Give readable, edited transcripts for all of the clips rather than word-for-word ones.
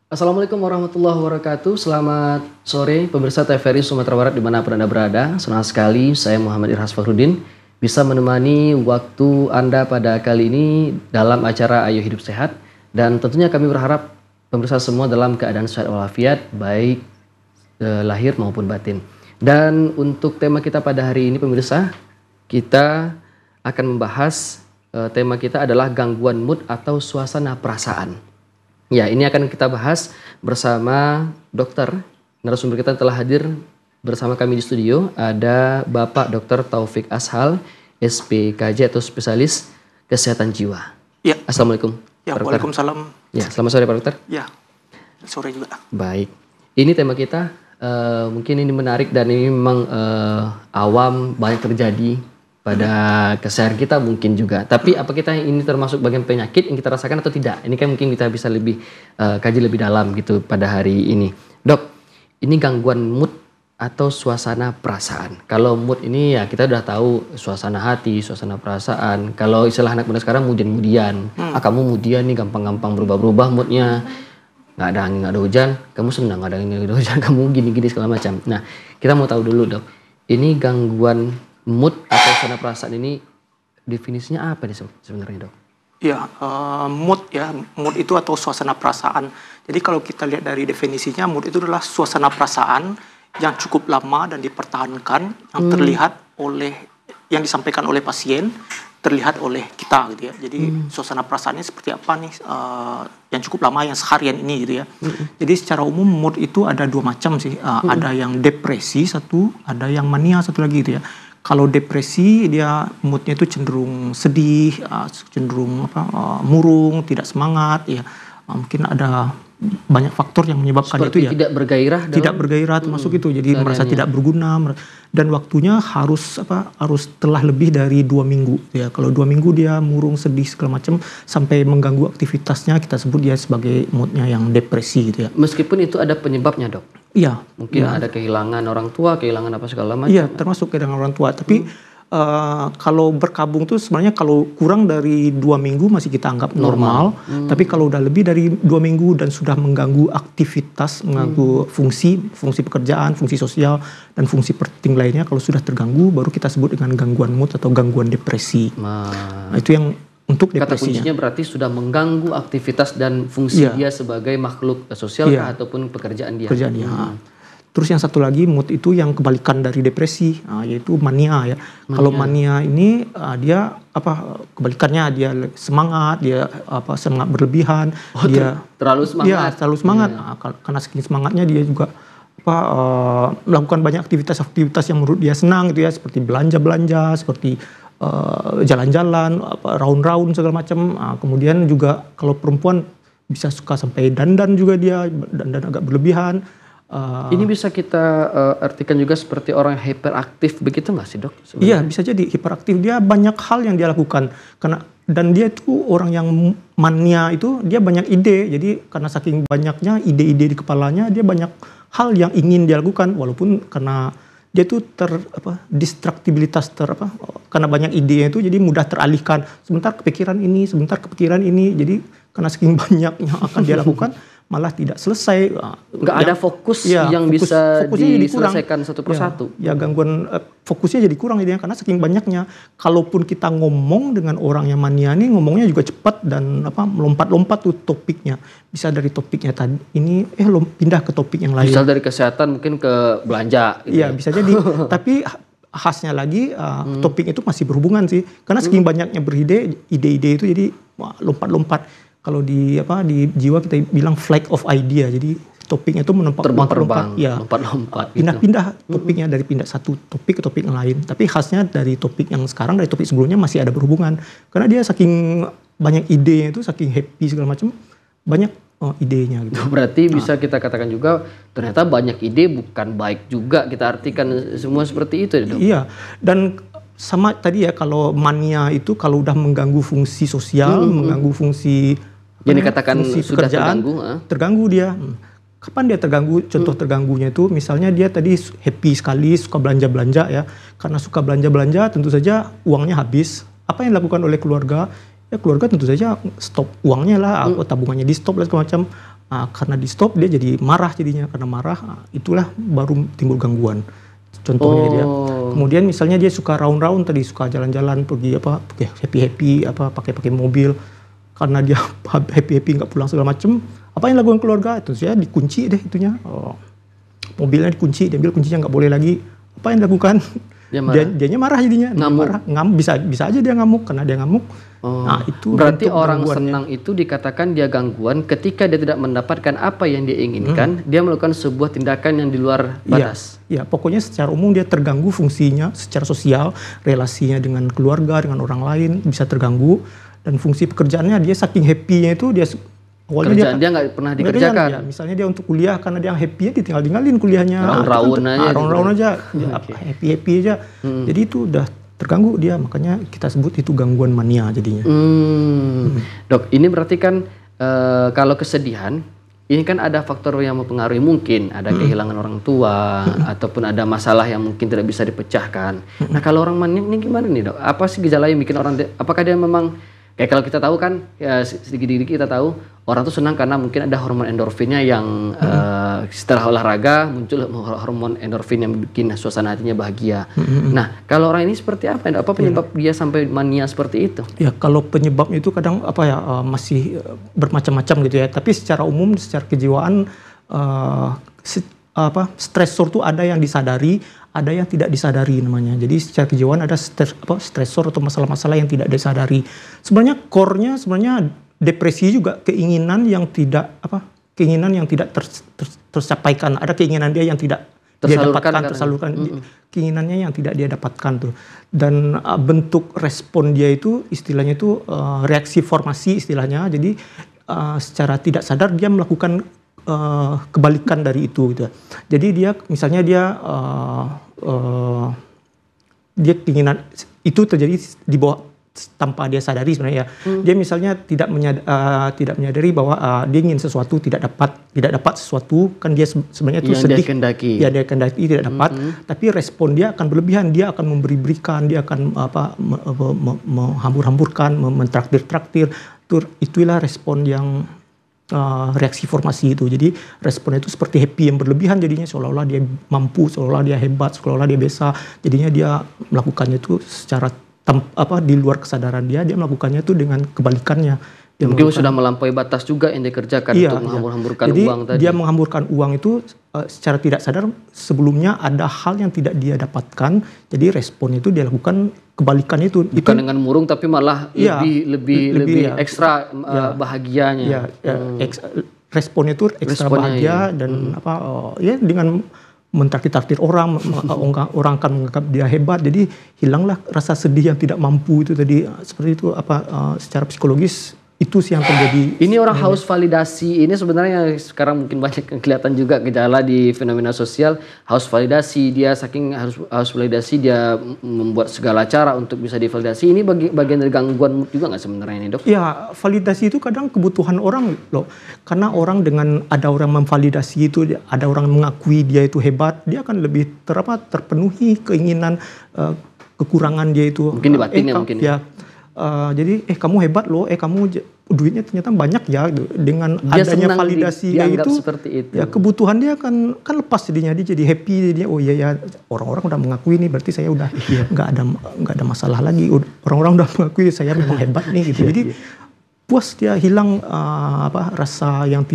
Assalamualaikum warahmatullahi wabarakatuh. Selamat sore pemirsa TVRI Sumatera Barat dimanapun Anda berada. Senang sekali saya Muhammad Irhas Fahrudin bisa menemani waktu Anda pada kali ini dalam acara Ayo Hidup Sehat. Dan tentunya kami berharap pemirsa semua dalam keadaan sehat walafiat baik lahir maupun batin. Dan untuk tema kita pada hari ini pemirsa, kita akan membahas tema kita adalah gangguan mood atau suasana perasaan. Ya, ini akan kita bahas bersama dokter. Narasumber kita telah hadir bersama kami di studio. Ada Bapak Dr. Taufik Ashal, SPKJ atau spesialis kesehatan jiwa. Ya. Assalamualaikum. Ya, waalaikumsalam. Ya, selamat sore Pak Dokter. Ya, sore juga. Baik. Ini tema kita mungkin ini menarik dan ini memang awam banyak terjadi pada keseharian kita mungkin juga. Tapi apa kita ini termasuk bagian penyakit yang kita rasakan atau tidak? Ini kan mungkin kita bisa lebih kaji lebih dalam gitu pada hari ini. Dok, ini gangguan mood atau suasana perasaan. Kalau mood ini ya kita udah tahu suasana hati, suasana perasaan. Kalau istilah anak muda sekarang mudian-mudian. Kamu mudian nih gampang-gampang berubah-berubah moodnya. Nggak ada angin, nggak ada hujan. Kamu senang nggak ada angin, nggak ada hujan. Kamu gini-gini segala macam. Nah, kita mau tahu dulu dok. Ini gangguan mood atau suasana perasaan ini definisinya apa nih sebenarnya dok? Ya, mood itu atau suasana perasaan. Jadi kalau kita lihat dari definisinya, mood itu adalah suasana perasaan yang cukup lama dan dipertahankan, yang terlihat oleh, yang disampaikan oleh pasien, terlihat oleh kita gitu ya. Jadi suasana perasaannya seperti apa nih, yang cukup lama, yang seharian ini gitu ya. Jadi secara umum mood itu ada dua macam sih, ada yang depresi satu, ada yang mania satu lagi gitu ya. Kalau depresi dia moodnya itu cenderung sedih, cenderung murung, tidak semangat ya. Mungkin ada banyak faktor yang menyebabkan seperti itu ya. Tidak bergairah. Tidak bergairah termasuk itu. Jadi merasa tidak berguna dan waktunya harus telah lebih dari 2 minggu ya. Kalau 2 minggu dia murung, sedih segala macam sampai mengganggu aktivitasnya, kita sebut dia sebagai moodnya yang depresi gitu ya. Meskipun itu ada penyebabnya dok. Iya. Mungkin ada kehilangan orang tua, kehilangan apa segala macam. Iya, termasuk kehilangan orang tua. Tapi kalau berkabung tuh sebenarnya kalau kurang dari 2 minggu masih kita anggap normal. Tapi kalau udah lebih dari 2 minggu dan sudah mengganggu aktivitas, mengganggu fungsi pekerjaan, fungsi sosial, dan fungsi penting lainnya, kalau sudah terganggu baru kita sebut dengan gangguan mood atau gangguan depresi. Nah, itu yang untuk depresinya. Kata kuncinya berarti sudah mengganggu aktivitas dan fungsi dia sebagai makhluk sosial ataupun pekerjaan dia. Terus yang satu lagi mood itu yang kebalikan dari depresi, yaitu mania ya. Kalau mania ini dia kebalikannya, dia semangat, dia semangat berlebihan, dia terlalu semangat. Iya, terlalu semangat. Karena saking semangatnya dia juga melakukan banyak aktivitas yang menurut dia senang gitu ya, seperti belanja-belanja, seperti jalan-jalan, raun-raun segala macam. Kemudian juga kalau perempuan bisa suka sampai dandan juga, dia dandan agak berlebihan. Ini bisa kita artikan juga seperti orang yang hiperaktif begitu nggak sih dok? Iya, bisa jadi hiperaktif. Dia banyak hal yang dia lakukan dan dia itu orang yang mania itu dia banyak ide. Jadi karena saking banyaknya ide-ide di kepalanya, dia banyak hal yang ingin dia lakukan, walaupun karena dia tuh distraktibilitas karena banyak idenya itu jadi mudah teralihkan. Sebentar kepikiran ini, jadi karena saking banyaknya akan dia lakukan malah tidak selesai. Nggak ada fokus yang bisa diselesaikan satu persatu. Ya gangguan fokusnya jadi kurang ini karena saking banyaknya. Kalaupun kita ngomong dengan orang yang mania nih, ngomongnya juga cepat dan melompat-lompat tuh topiknya. Bisa dari topiknya tadi ini pindah ke topik yang lain. Misal dari kesehatan mungkin ke belanja. Iya bisa jadi. Tapi khasnya lagi topik itu masih berhubungan sih. Karena saking banyaknya ide-ide itu jadi lompat-lompat. Kalau di jiwa kita bilang flight of idea. Jadi topiknya itu terbang-terbang, lompat-lompat. Pindah-pindah topiknya dari satu topik ke topik yang lain. Tapi khasnya dari topik yang sekarang, dari topik sebelumnya masih ada berhubungan. Karena dia saking banyak idenya itu, saking happy segala macam, banyak idenya gitu. Berarti bisa kita katakan juga ternyata banyak ide bukan baik juga, kita artikan semua seperti itu ya dok? Iya, dan sama tadi ya, kalau mania itu kalau udah mengganggu fungsi sosial, mengganggu fungsi jadi katakan sudah terganggu dia. Kapan dia terganggu? Contoh terganggunya itu misalnya dia tadi happy sekali, suka belanja-belanja ya. Karena suka belanja-belanja tentu saja uangnya habis. Apa yang dilakukan oleh keluarga? Ya keluarga tentu saja stop uangnya lah, tabungannya di stop dan segala macam. karena di stop dia jadi marah jadinya, karena marah itulah baru timbul gangguan. Contohnya dia. Kemudian misalnya dia suka raun-raun tadi, suka jalan-jalan pergi happy-happy pakai mobil. Karena dia happy-happy nggak pulang segala macem, apa yang dilakukan keluarga itu saya dikunci deh itunya. Mobilnya dikunci, dia bilang kuncinya nggak boleh lagi. Apa yang dilakukan? Dianya marah jadinya. Bisa aja dia ngamuk, karena dia ngamuk. Nah, itu berarti orang senang itu dikatakan dia gangguan ketika dia tidak mendapatkan apa yang dia inginkan, dia melakukan sebuah tindakan yang di luar batas. Ya, pokoknya secara umum dia terganggu fungsinya secara sosial, relasinya dengan keluarga, dengan orang lain bisa terganggu, dan fungsi pekerjaannya dia saking happy-nya itu dia awalnya dia nggak pernah dikerjakan. Ya, misalnya dia untuk kuliah karena dia happy dia tinggalin kuliahnya. Raun-raun aja, happy aja. Jadi itu udah terganggu dia, makanya kita sebut itu gangguan mania jadinya. Dok, ini berarti kan kalau kesedihan, ini kan ada faktor yang mempengaruhi, mungkin ada kehilangan orang tua, ataupun ada masalah yang mungkin tidak bisa dipecahkan. Nah, kalau orang mania ini gimana nih, Dok? Apa sih gejala yang bikin orang, apakah dia memang, kayak kalau kita tahu kan, ya sedikit-sedikit kita tahu, orang tuh senang karena mungkin ada hormon endorfinnya yang setelah olahraga muncul hormon endorfin yang bikin suasana hatinya bahagia. Nah, kalau orang ini seperti apa? Apa penyebab dia sampai mania seperti itu? Ya, kalau penyebabnya itu kadang masih bermacam-macam gitu ya. Tapi secara umum, secara kejiwaan, stresor tuh ada yang disadari, ada yang tidak disadari namanya. Jadi secara kejiwaan ada stresor atau masalah-masalah yang tidak disadari. Sebenarnya core-nya sebenarnya depresi juga keinginan yang tidak tercapaikan. Ada keinginan dia yang tidak dia dapatkan, tersalurkan. Keinginannya yang tidak dia dapatkan tuh. Dan bentuk respon dia itu istilahnya itu reaksi formasi istilahnya. Jadi secara tidak sadar dia melakukan kebalikan dari itu gitu. Jadi dia misalnya dia keinginan itu terjadi di bawah tanpa dia sadari sebenarnya ya. Dia misalnya tidak menyadari bahwa dia ingin sesuatu tidak dapat sesuatu, kan dia sebenarnya itu sedih. Dia kendaki tidak dapat, tapi respon dia akan berlebihan, dia akan memberikan, dia akan menghambur-hamburkan, mentraktir-traktir. Itulah respon yang reaksi formasi itu. Jadi respon itu seperti happy yang berlebihan, jadinya seolah-olah dia mampu, seolah-olah dia hebat, seolah-olah dia bisa. Jadinya dia melakukannya itu secara di luar kesadaran dia melakukannya itu dengan kebalikannya. Mungkin sudah melampaui batas juga yang dikerjakan untuk menghambur-hamburkan uang tadi. Dia menghamburkan uang itu secara tidak sadar, sebelumnya ada hal yang tidak dia dapatkan, jadi respon itu dia lakukan kebalikan itu. Bukan dengan murung, tapi malah lebih ekstra bahagianya. Responnya itu ekstra bahagia dan dengan mentraktir orang akan menganggap dia hebat, jadi hilanglah rasa sedih yang tidak mampu itu tadi. Seperti itu secara psikologis itu sih yang terjadi. Ini orang haus validasi. Ini sebenarnya sekarang mungkin banyak kelihatan juga gejala di fenomena sosial, haus validasi. Dia saking haus validasi, dia membuat segala cara untuk bisa divalidasi. Ini bagian dari gangguan mood juga nggak sebenarnya ini, Dok? Ya, validasi itu kadang kebutuhan orang loh. Karena orang ada orang memvalidasi itu, ada orang mengakui dia itu hebat, dia akan lebih terpenuhi keinginan kekurangan dia itu. Mungkin di batinnya mungkin. Ya. Jadi kamu hebat loh, kamu duitnya ternyata banyak ya. Dengan dia adanya validasi itu, seperti itu, ya kebutuhan dia kan lepas jadinya, dia jadi happy, jadinya oh iya orang-orang udah mengakui nih, berarti saya udah nggak ada masalah lagi, orang-orang udah mengakui saya memang hebat nih gitu. Jadi puas, dia hilang rasa yang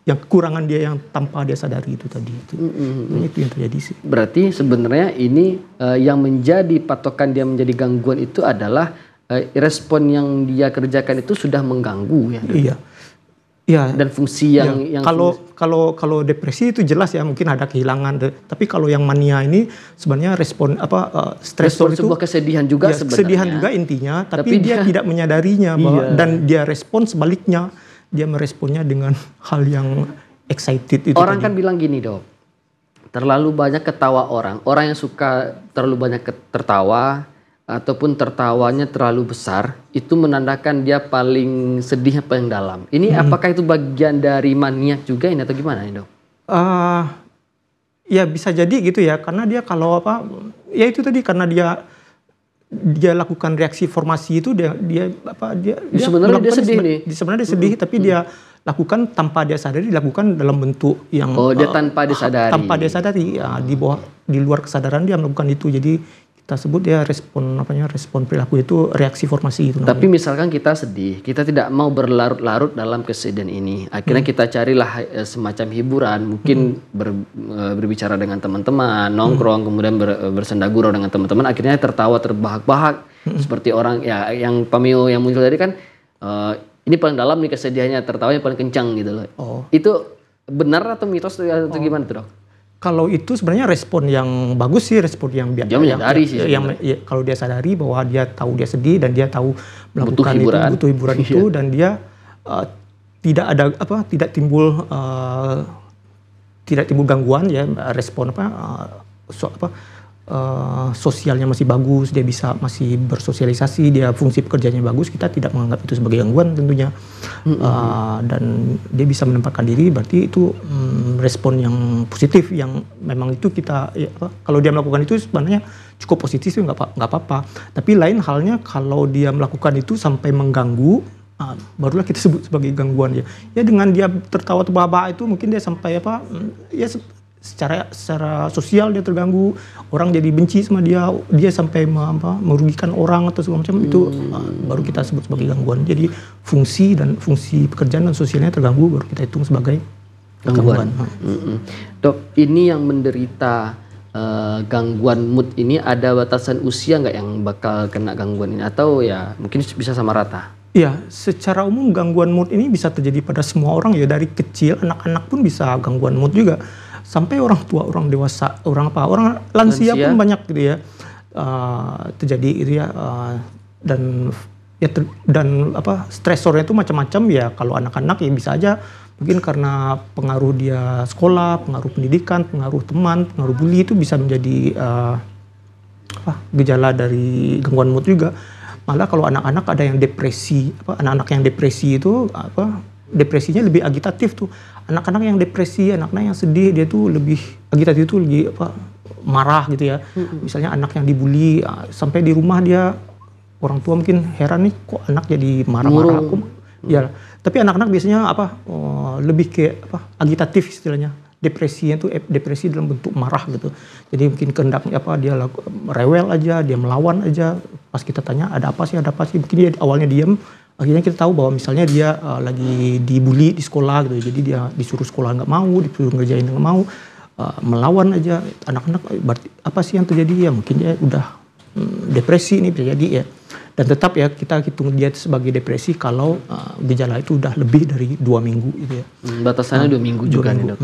kekurangan dia yang tanpa dia sadari itu tadi. Itu yang terjadi sih. Berarti sebenarnya ini yang menjadi patokan dia menjadi gangguan itu adalah respon yang dia kerjakan itu sudah mengganggu ya. Iya. Dan fungsi yang kalau depresi itu jelas ya, mungkin ada kehilangan. Tapi kalau yang mania ini sebenarnya respon stresor itu sebuah kesedihan juga sebenarnya. Kesedihan juga intinya, tapi dia tidak menyadarinya dan dia respon sebaliknya. Dia meresponnya dengan hal yang excited itu. Orang kan bilang gini, Dok. Terlalu banyak ketawa orang yang suka terlalu banyak tertawa ataupun tertawanya terlalu besar, itu menandakan dia paling sedihnya paling dalam. Ini apakah itu bagian dari maniak juga ini atau gimana nih, Dok? Ya bisa jadi gitu ya, karena dia kalau ya itu tadi, karena dia lakukan reaksi formasi itu dia sebenarnya dia sedih nih. Sebenarnya dia sedih, tapi dia lakukan tanpa dia sadari, dilakukan dalam bentuk yang dia tanpa disadari. Tanpa dia sadari, ya, di luar kesadaran dia melakukan itu. Jadi kita sebut dia respon perilaku itu reaksi formasi itu. Tapi misalkan kita sedih, kita tidak mau berlarut-larut dalam kesedihan ini. Akhirnya kita carilah semacam hiburan, mungkin berbicara dengan teman-teman, nongkrong, kemudian bersenda gurau dengan teman-teman. Akhirnya tertawa terbahak-bahak seperti orang ya yang pameo yang muncul tadi kan. Ini paling dalam nih kesedihannya, tertawanya paling kencang gitu loh. Itu benar atau mitos atau gimana tuh, Dok? Kalau itu sebenarnya respon yang bagus sih, respon yang biasa. Kalau dia sadari bahwa dia tahu dia sedih dan dia tahu melakukan butuh hiburan itu dan dia tidak timbul gangguan ya, respon sosialnya masih bagus, dia bisa masih bersosialisasi, dia fungsi pekerjaannya bagus, kita tidak menganggap itu sebagai gangguan tentunya. Dan dia bisa menempatkan diri, berarti itu respon yang positif yang memang itu kita kalau dia melakukan itu sebenarnya cukup positif sih, nggak apa-apa. Tapi lain halnya kalau dia melakukan itu sampai mengganggu, barulah kita sebut sebagai gangguan ya. Ya dengan dia tertawa terbahak-bahak itu mungkin dia sampai secara sosial dia terganggu, orang jadi benci sama dia sampai merugikan orang atau segala macam, itu baru kita sebut sebagai gangguan. Jadi fungsi pekerjaan dan sosialnya terganggu, baru kita hitung sebagai gangguan. Dok, ini yang menderita gangguan mood ini ada batasan usia nggak yang bakal kena gangguan ini, atau ya mungkin bisa sama rata? Iya, secara umum gangguan mood ini bisa terjadi pada semua orang ya, dari kecil, anak-anak pun bisa gangguan mood juga. Sampai orang tua, orang dewasa, orang lansia pun banyak gitu ya, terjadi gitu ya, dan stresornya itu macam-macam ya. Kalau anak-anak ya bisa aja mungkin karena pengaruh dia sekolah, pengaruh pendidikan, pengaruh teman, pengaruh bully, itu bisa menjadi gejala dari gangguan mood juga. Malah kalau anak-anak ada yang depresi, anak-anak yang depresi itu depresinya lebih agitatif tuh. Anak-anak yang depresi, anak-anak yang sedih, dia tuh lebih agitatif, tuh lebih marah gitu ya. Misalnya anak yang dibully, sampai di rumah dia, orang tua mungkin heran nih kok anak jadi marah-marah. Ya, tapi anak-anak biasanya lebih ke agitatif istilahnya. Depresinya tuh depresi dalam bentuk marah gitu. Jadi mungkin kehendaknya dia rewel aja, dia melawan aja. Pas kita tanya ada apa sih? Mungkin dia awalnya diam. Akhirnya kita tahu bahwa misalnya dia lagi dibully di sekolah gitu, jadi dia disuruh sekolah nggak mau, disuruh ngerjain nggak mau, melawan aja. Anak-anak berarti apa sih yang terjadi ya? Mungkin dia udah depresi ini bisa jadi ya. Dan tetap ya kita hitung dia sebagai depresi kalau gejala itu udah lebih dari 2 minggu gitu ya. Batasannya 2 minggu juga nih, Dok.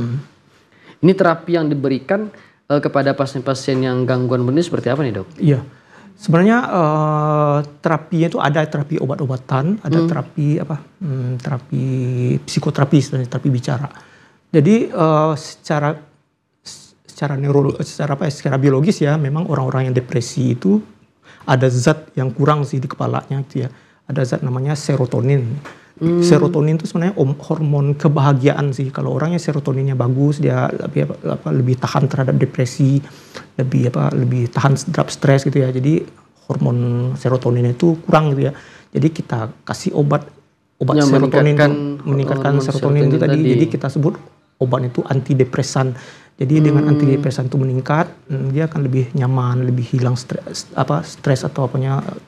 Ini terapi yang diberikan kepada pasien-pasien yang gangguan mood ini seperti apa nih, Dok? Iya. Sebenarnya terapinya itu ada terapi obat-obatan, ada terapi terapi psikoterapi, terapi bicara. Jadi secara biologis ya, memang orang-orang yang depresi itu ada zat yang kurang sih di kepalanya gitu ya. Ada zat namanya serotonin. Serotonin itu sebenarnya hormon kebahagiaan sih. Kalau orangnya serotoninnya bagus, dia lebih tahan terhadap depresi, lebih tahan terhadap stres gitu ya. Jadi hormon serotonin itu kurang gitu ya. Jadi kita kasih obat serotonin meningkatkan serotonin itu tadi. Jadi kita sebut obat itu antidepresan. Jadi dengan antidepresan itu meningkat, dia akan lebih nyaman, lebih hilang stres atau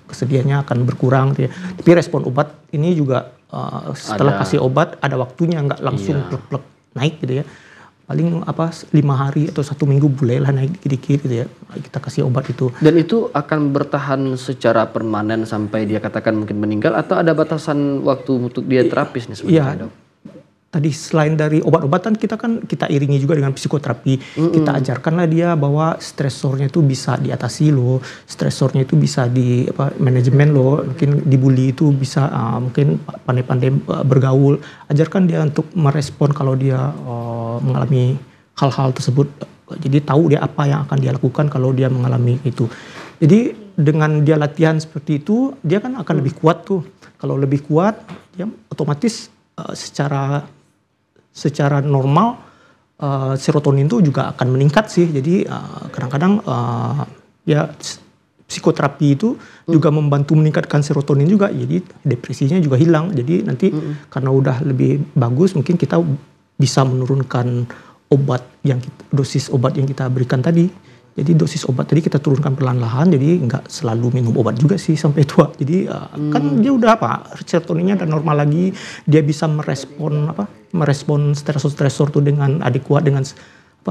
kesedihannya akan berkurang gitu ya. Tapi respon obat ini juga setelah kasih obat ada waktunya, nggak langsung plek-plek naik gitu ya. Paling 5 hari atau 1 minggu bolehlah naik dikit-dikit gitu ya. Kita kasih obat itu. Dan itu akan bertahan secara permanen sampai dia katakan mungkin meninggal, atau ada batasan waktu untuk dia terapis nih sebenarnya, Dok? Tadi selain dari obat-obatan kita iringi juga dengan psikoterapi. Kita ajarkanlah dia bahwa stresornya itu bisa diatasi loh, stresornya itu bisa di manajemen loh. Mungkin dibully itu bisa mungkin pandai-pandai bergaul. Ajarkan dia untuk merespon kalau dia mengalami hal-hal tersebut. Jadi tahu dia apa yang akan dia lakukan kalau dia mengalami itu. Jadi dengan dia latihan seperti itu, dia kan akan lebih kuat tuh. Kalau lebih kuat, dia otomatis secara normal serotonin itu juga akan meningkat sih. Jadi kadang-kadang ya psikoterapi itu juga membantu meningkatkan serotonin juga, jadi depresinya juga hilang. Jadi nanti karena udah lebih bagus, mungkin kita bisa menurunkan dosis obat yang kita berikan tadi. Jadi dosis obat tadi kita turunkan perlahan-lahan, jadi nggak selalu minum obat juga sih sampai tua. Jadi kan dia udah serotoninnya udah normal lagi, dia bisa merespon stresor tuh dengan adekuat,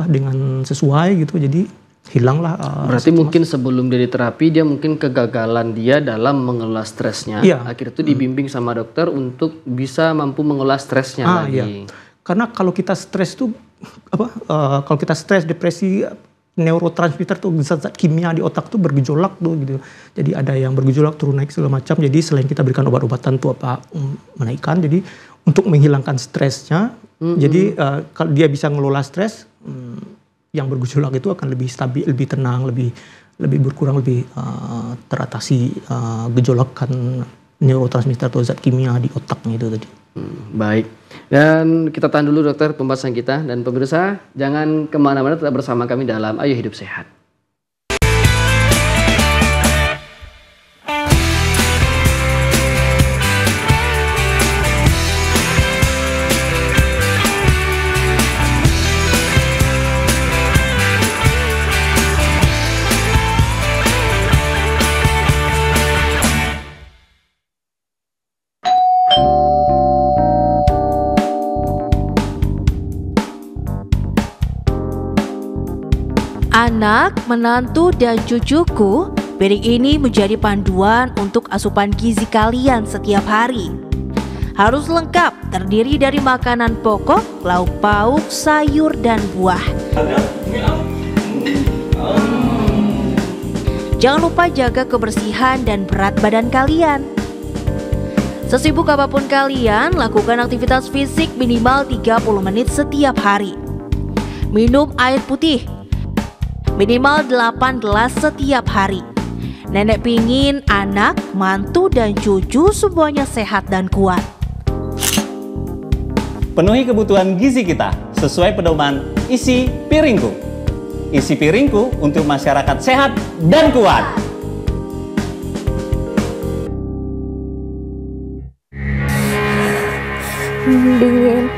dengan sesuai gitu. Jadi hilanglah. Berarti mungkin sebelum dia diterapi, dia mungkin kegagalan dia dalam mengelola stresnya. Akhirnya itu dibimbing sama dokter untuk bisa mampu mengelola stresnya lagi. Iya. Karena kalau kita stres tuh kalau kita stres, depresi, neurotransmitter tuh zat-zat kimia di otak tuh bergejolak tuh gitu. Jadi ada yang bergejolak, turun naik segala macam. Jadi selain kita berikan obat-obatan tuh menaikkan, jadi untuk menghilangkan stresnya, jadi kalau dia bisa ngelola stres, yang bergejolak itu akan lebih stabil, lebih tenang, lebih berkurang, lebih teratasi gejolakan neurotransmitter atau zat kimia di otaknya itu tadi. Baik, dan kita tahan dulu dokter pembahasan kita, dan pemirsa jangan kemana-mana, tetap bersama kami dalam Ayo Hidup Sehat. Anak, menantu, dan cucuku, piring ini menjadi panduan untuk asupan gizi kalian setiap hari. Harus lengkap, terdiri dari makanan pokok, lauk pauk, sayur, dan buah. Jangan lupa jaga kebersihan dan berat badan kalian. Sesibuk apapun kalian, lakukan aktivitas fisik minimal 30 menit setiap hari. Minum air putih minimal 8 gelas setiap hari. Nenek pingin anak, mantu, dan cucu semuanya sehat dan kuat. Penuhi kebutuhan gizi kita sesuai pedoman isi piringku. Isi piringku untuk masyarakat sehat dan kuat. Dingin.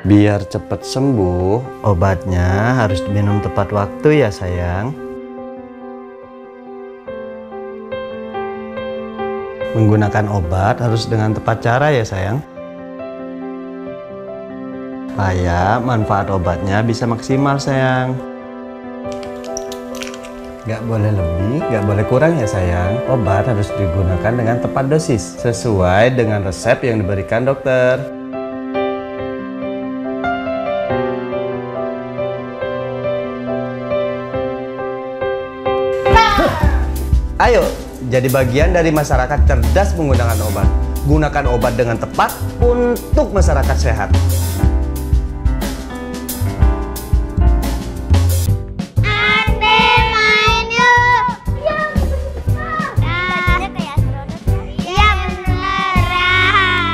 Biar cepat sembuh, obatnya harus diminum tepat waktu ya sayang. Menggunakan obat harus dengan tepat cara ya sayang. Supaya manfaat obatnya bisa maksimal sayang. Gak boleh lebih, gak boleh kurang ya sayang. Obat harus digunakan dengan tepat dosis, sesuai dengan resep yang diberikan dokter. Ayo, jadi bagian dari masyarakat cerdas menggunakan obat. Gunakan obat dengan tepat untuk masyarakat sehat. Ande main yuk. Iya, iya beneran.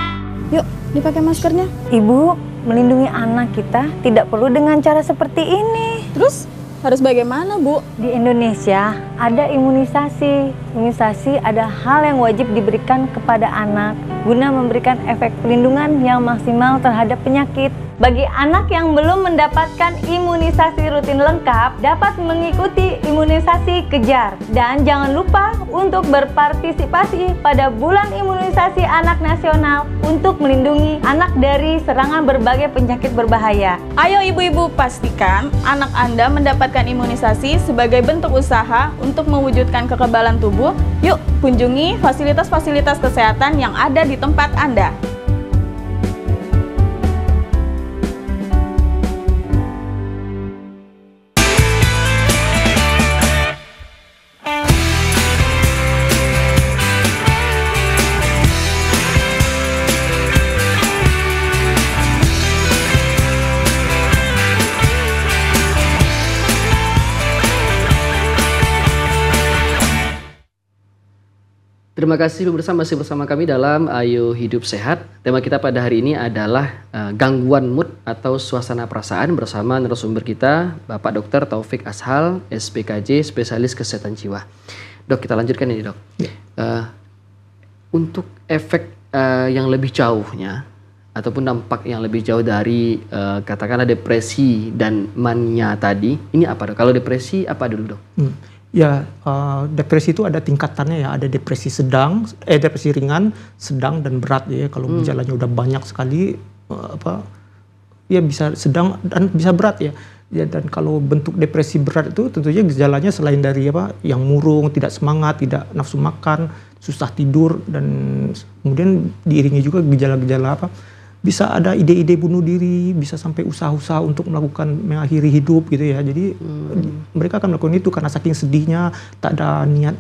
Yuk, dipakai maskernya. Ibu, melindungi anak kita tidak perlu dengan cara seperti ini. Terus harus bagaimana, Bu? Di Indonesia ada imunisasi. Imunisasi ada hal yang wajib diberikan kepada anak guna memberikan efek perlindungan yang maksimal terhadap penyakit. Bagi anak yang belum mendapatkan imunisasi rutin lengkap, dapat mengikuti imunisasi kejar. Dan jangan lupa untuk berpartisipasi pada Bulan Imunisasi Anak Nasional untuk melindungi anak dari serangan berbagai penyakit berbahaya. Ayo ibu-ibu, pastikan anak Anda mendapatkan imunisasi sebagai bentuk usaha untuk mewujudkan kekebalan tubuh. Yuk, kunjungi fasilitas-fasilitas kesehatan yang ada di tempat Anda. Terima kasih pemirsa masih bersama kami dalam Ayo Hidup Sehat. Tema kita pada hari ini adalah gangguan mood atau suasana perasaan bersama narasumber kita Bapak Dr. Taufik Ashal, SPKJ, spesialis kesehatan jiwa. Dok, kita lanjutkan ini dok. Untuk efek yang lebih jauhnya ataupun dampak yang lebih jauh dari katakanlah depresi dan mania tadi, ini apa dok? Kalau depresi apa dulu dok? Ya, depresi itu ada tingkatannya ya, ada depresi sedang, depresi ringan, sedang dan berat ya. Kalau gejalanya udah banyak sekali, ya bisa sedang dan bisa berat ya. Ya, dan kalau bentuk depresi berat itu tentunya gejalanya selain dari yang murung, tidak semangat, tidak nafsu makan, susah tidur, dan kemudian diiringi juga gejala-gejala bisa ada ide-ide bunuh diri, bisa sampai usaha-usaha untuk melakukan mengakhiri hidup gitu ya. Jadi mereka akan melakukan itu karena saking sedihnya, tak ada niat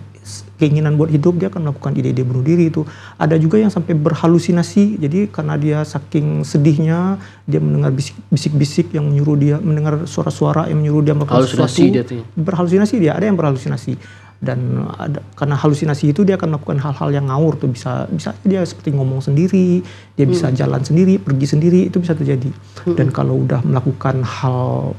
keinginan buat hidup, dia akan melakukan ide-ide bunuh diri itu. Ada juga yang sampai berhalusinasi. Jadi karena dia saking sedihnya, dia mendengar bisik-bisik yang menyuruh dia, mendengar suara-suara yang menyuruh dia melakukan sesuatu. Berhalusinasi dia, ada yang berhalusinasi. Dan karena halusinasi itu dia akan melakukan hal-hal yang ngawur tuh, bisa dia seperti ngomong sendiri, dia bisa jalan sendiri, pergi sendiri, itu bisa terjadi. Dan kalau udah melakukan hal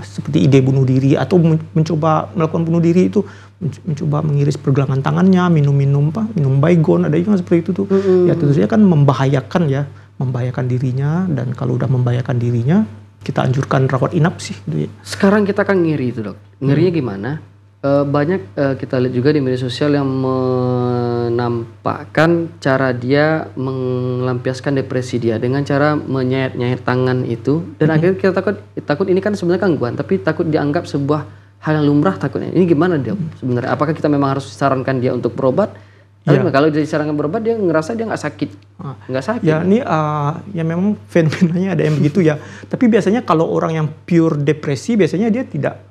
seperti ide bunuh diri atau mencoba melakukan bunuh diri itu, mencoba mengiris pergelangan tangannya, minum baygon, ada juga seperti itu tuh. Ya tentu saja kan membahayakan dirinya, dan kalau udah membahayakan dirinya, kita anjurkan rawat inap sih gitu ya. Sekarang kita kan ngiri itu dok. Ngerinya gimana? Banyak kita lihat juga di media sosial yang menampakkan cara dia melampiaskan depresi dia dengan cara menyayat-nyayat tangan itu, dan akhirnya kita takut ini kan sebenarnya gangguan, tapi takut dianggap sebuah hal yang lumrah takutnya. Ini gimana dia sebenarnya? Apakah kita memang harus sarankan dia untuk berobat? Tapi kalau dia disarankan berobat, dia ngerasa dia nggak sakit. Ya ini ya memang fenomenanya ada yang begitu ya. Tapi biasanya kalau orang yang pure depresi, biasanya dia tidak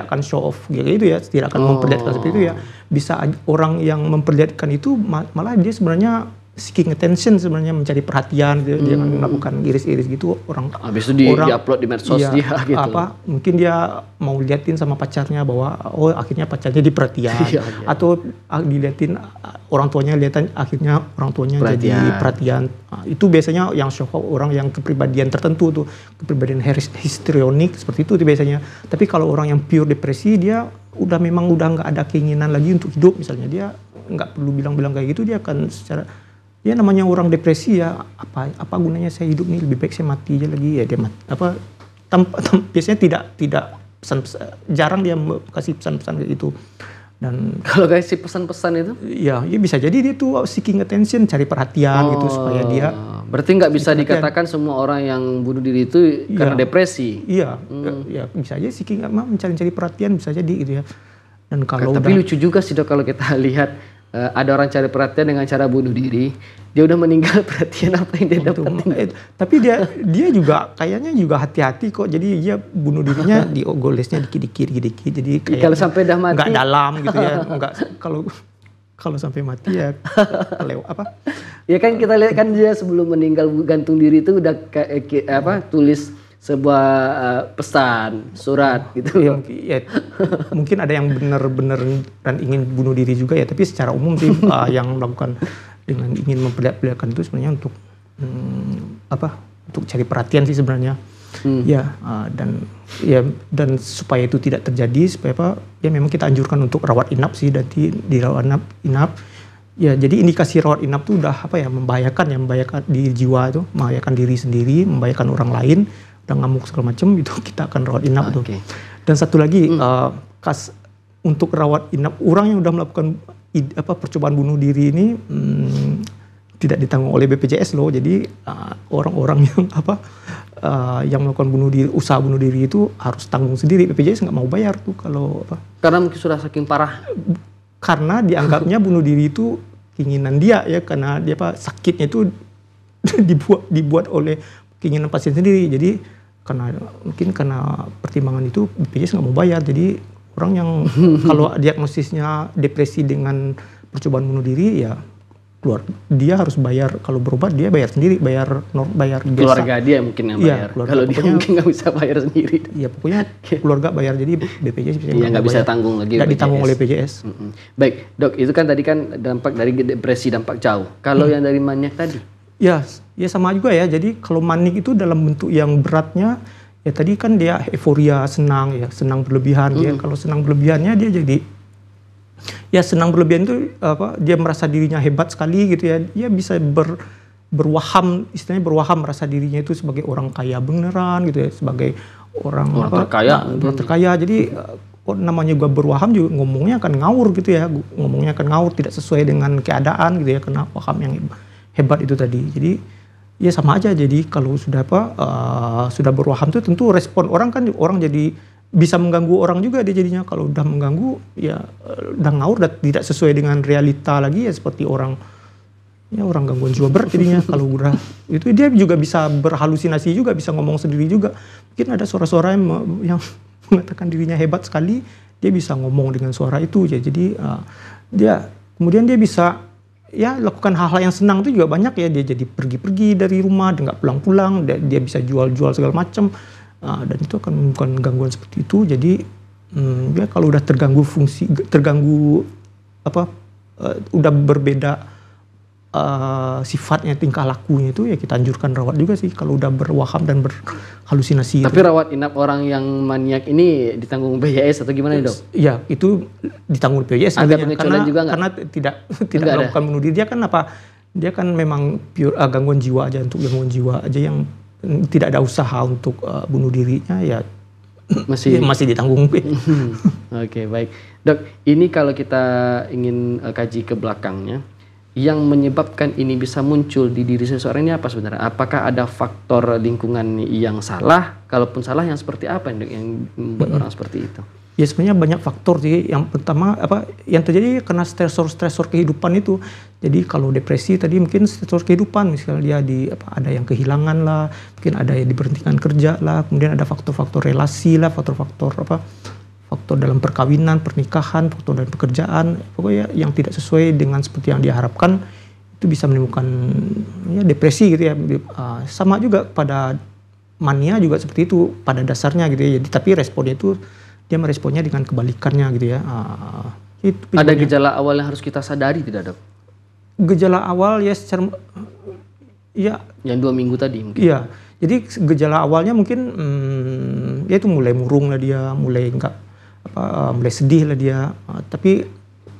akan show off gitu ya, tidak akan memperlihatkan seperti itu ya. Bisa orang yang memperlihatkan itu malah dia sebenarnya seeking attention, sebenarnya mencari perhatian, dia melakukan iris-iris gitu. Habis itu di-upload di medsos dia gitu. Mungkin dia mau liatin sama pacarnya bahwa akhirnya pacarnya diperhatian, atau diliatin orang tuanya, akhirnya orang tuanya jadi perhatian. Itu biasanya yang show off orang yang kepribadian tertentu tuh, kepribadian histrionik seperti itu tuh biasanya. Tapi kalau orang yang pure depresi, dia memang udah nggak ada keinginan lagi untuk hidup, misalnya dia nggak perlu bilang-bilang kayak gitu, dia akan secara namanya orang depresi ya, apa gunanya saya hidup nih, lebih baik saya mati aja lagi ya. Dia mati, biasanya tidak pesan, jarang dia kasih pesan-pesan kayak gitu. Dan kalau kasih pesan-pesan itu ya bisa jadi dia tuh seeking attention, cari perhatian gitu supaya dia. Berarti nggak bisa dikatakan semua orang yang bunuh diri itu karena depresi. Ya bisa aja seeking mencari perhatian, bisa jadi gitu ya. Dan kalau tapi lucu juga sih dok kalau kita lihat. Ada orang cari perhatian dengan cara bunuh diri, dia udah meninggal, perhatian apa yang dia dapat? Tapi dia juga kayaknya juga hati-hati kok, jadi dia bunuh dirinya diogolesnya dikit-dikit, jadi kalau sampai dah mati nggak dalam gitu ya, nggak kalau sampai mati ya Ya kan kita lihat kan dia sebelum meninggal gantung diri itu udah tulis sebuah pesan surat gitu. Mungkin ada yang benar-benar dan ingin bunuh diri juga ya, tapi secara umum sih yang melakukan dengan ingin memperlihatkan itu sebenarnya untuk untuk cari perhatian sih sebenarnya. Dan supaya itu tidak terjadi, supaya memang kita anjurkan untuk rawat inap sih, dan di rawat inap. Ya, jadi indikasi rawat inap itu udah membahayakan di jiwa itu, membahayakan diri sendiri, membahayakan orang lain, udah ngamuk segala macam, itu kita akan rawat inap tuh. Dan satu lagi untuk rawat inap orang yang udah melakukan percobaan bunuh diri ini tidak ditanggung oleh BPJS loh. Jadi orang-orang yang yang melakukan usaha bunuh diri itu harus tanggung sendiri. BPJS nggak mau bayar tuh kalau karena mungkin sudah saking parah. Karena dianggapnya bunuh diri itu keinginan dia ya, karena dia sakitnya itu dibuat oleh keinginan pasien sendiri. Jadi karena pertimbangan itu BPJS nggak mau bayar. Jadi orang yang kalau diagnosisnya depresi dengan percobaan bunuh diri ya dia harus bayar, kalau berobat dia bayar sendiri, bayar biasa. Keluarga dia mungkin yang bayar. Kalau dia mungkin nggak bisa bayar sendiri. Iya, pokoknya keluarga bayar, jadi BPJS nggak bisa tanggung lagi. Nggak ditanggung oleh BPJS. Baik, Dok, itu kan tadi kan dampak dari depresi, dampak jauh. Kalau yang dari maniak tadi? Ya sama juga ya. Jadi kalau manik itu dalam bentuk yang beratnya, ya tadi kan dia euforia, senang berlebihan. Dia kalau senang berlebihannya dia jadi senang berlebihan itu dia merasa dirinya hebat sekali gitu ya. Dia bisa berwaham, istilahnya berwaham, merasa dirinya itu sebagai orang kaya beneran gitu ya, sebagai orang terkaya. Jadi namanya juga berwaham juga ngomongnya akan ngawur gitu ya. Ngomongnya akan ngawur, tidak sesuai dengan keadaan gitu ya, kena waham yang hebat itu tadi. Jadi ya sama aja. Jadi kalau sudah sudah berwaham itu tentu respon orang jadi bisa mengganggu orang juga dia jadinya. Kalau udah mengganggu ya udah ngawur, udah tidak sesuai dengan realita lagi ya, seperti orang gangguan jiwa berat jadinya. Kalau udah itu dia juga bisa berhalusinasi juga, bisa ngomong sendiri juga. Mungkin ada suara-suara yang mengatakan dirinya hebat sekali, dia bisa ngomong dengan suara itu ya. Jadi kemudian dia bisa lakukan hal-hal yang senang itu juga banyak ya. Dia jadi pergi-pergi dari rumah, dia nggak pulang-pulang, dia bisa jual-jual segala macam, dan itu akan bukan gangguan seperti itu. Jadi kalau udah terganggu udah berbeda sifatnya, tingkah lakunya itu ya kita anjurkan rawat juga sih kalau udah berwaham dan berhalusinasi. Tapi rawat inap orang yang maniak ini ditanggung BPJS atau gimana Dok? Ya itu ditanggung BPJS karena tidak melakukan bunuh diri. Dia kan memang pure gangguan jiwa aja, untuk gangguan jiwa aja yang tidak ada usaha untuk bunuh dirinya ya masih ditanggung. Oke, baik Dok, ini kalau kita ingin kaji ke belakangnya, yang menyebabkan ini bisa muncul di diri seseorang ini apa sebenarnya? Apakah ada faktor lingkungan yang salah? Kalaupun salah, yang seperti apa yang membuat orang seperti itu? Ya sebenarnya banyak faktor sih. Yang pertama yang terjadi karena stresor kehidupan itu. Jadi kalau depresi tadi mungkin stresor kehidupan, misalnya dia ada yang kehilangan lah, mungkin ada yang diberhentikan kerja lah, kemudian ada faktor-faktor relasi lah, faktor dalam perkawinan, pernikahan, faktor dalam pekerjaan, pokoknya yang tidak sesuai dengan seperti yang diharapkan, itu bisa menimbulkan depresi gitu ya. Sama juga pada mania juga seperti itu pada dasarnya gitu ya. Jadi tapi responnya itu dia meresponnya dengan kebalikannya gitu ya. Ada gejala awal yang harus kita sadari tidak Dok? Gejala awal ya yang 2 minggu tadi mungkin. Iya. Jadi gejala awalnya mungkin ya itu mulai murung lah dia, mulai mulai sedih lah dia. Tapi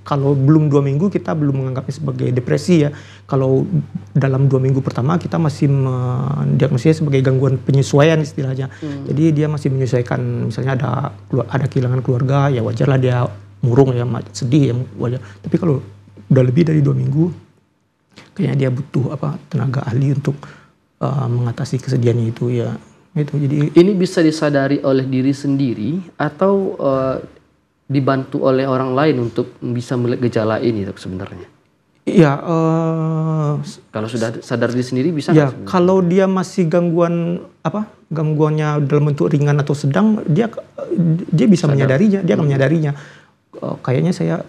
kalau belum 2 minggu kita belum menganggapnya sebagai depresi ya. Kalau dalam 2 minggu pertama kita masih mendiagnosisnya sebagai gangguan penyesuaian istilahnya. Jadi dia masih menyesuaikan, misalnya ada kehilangan keluarga, ya wajar lah dia murung ya, sedih ya wajar. Tapi kalau udah lebih dari 2 minggu, kayaknya dia butuh tenaga ahli untuk mengatasi kesedihannya itu ya. Itu jadi ini bisa disadari oleh diri sendiri atau dibantu oleh orang lain untuk bisa melihat gejala ini Dok sebenarnya? Iya. Kalau sudah sadar diri sendiri bisa? Ya, kalau dia masih gangguannya dalam bentuk ringan atau sedang, dia bisa menyadarinya, dia akan menyadarinya. Kayaknya saya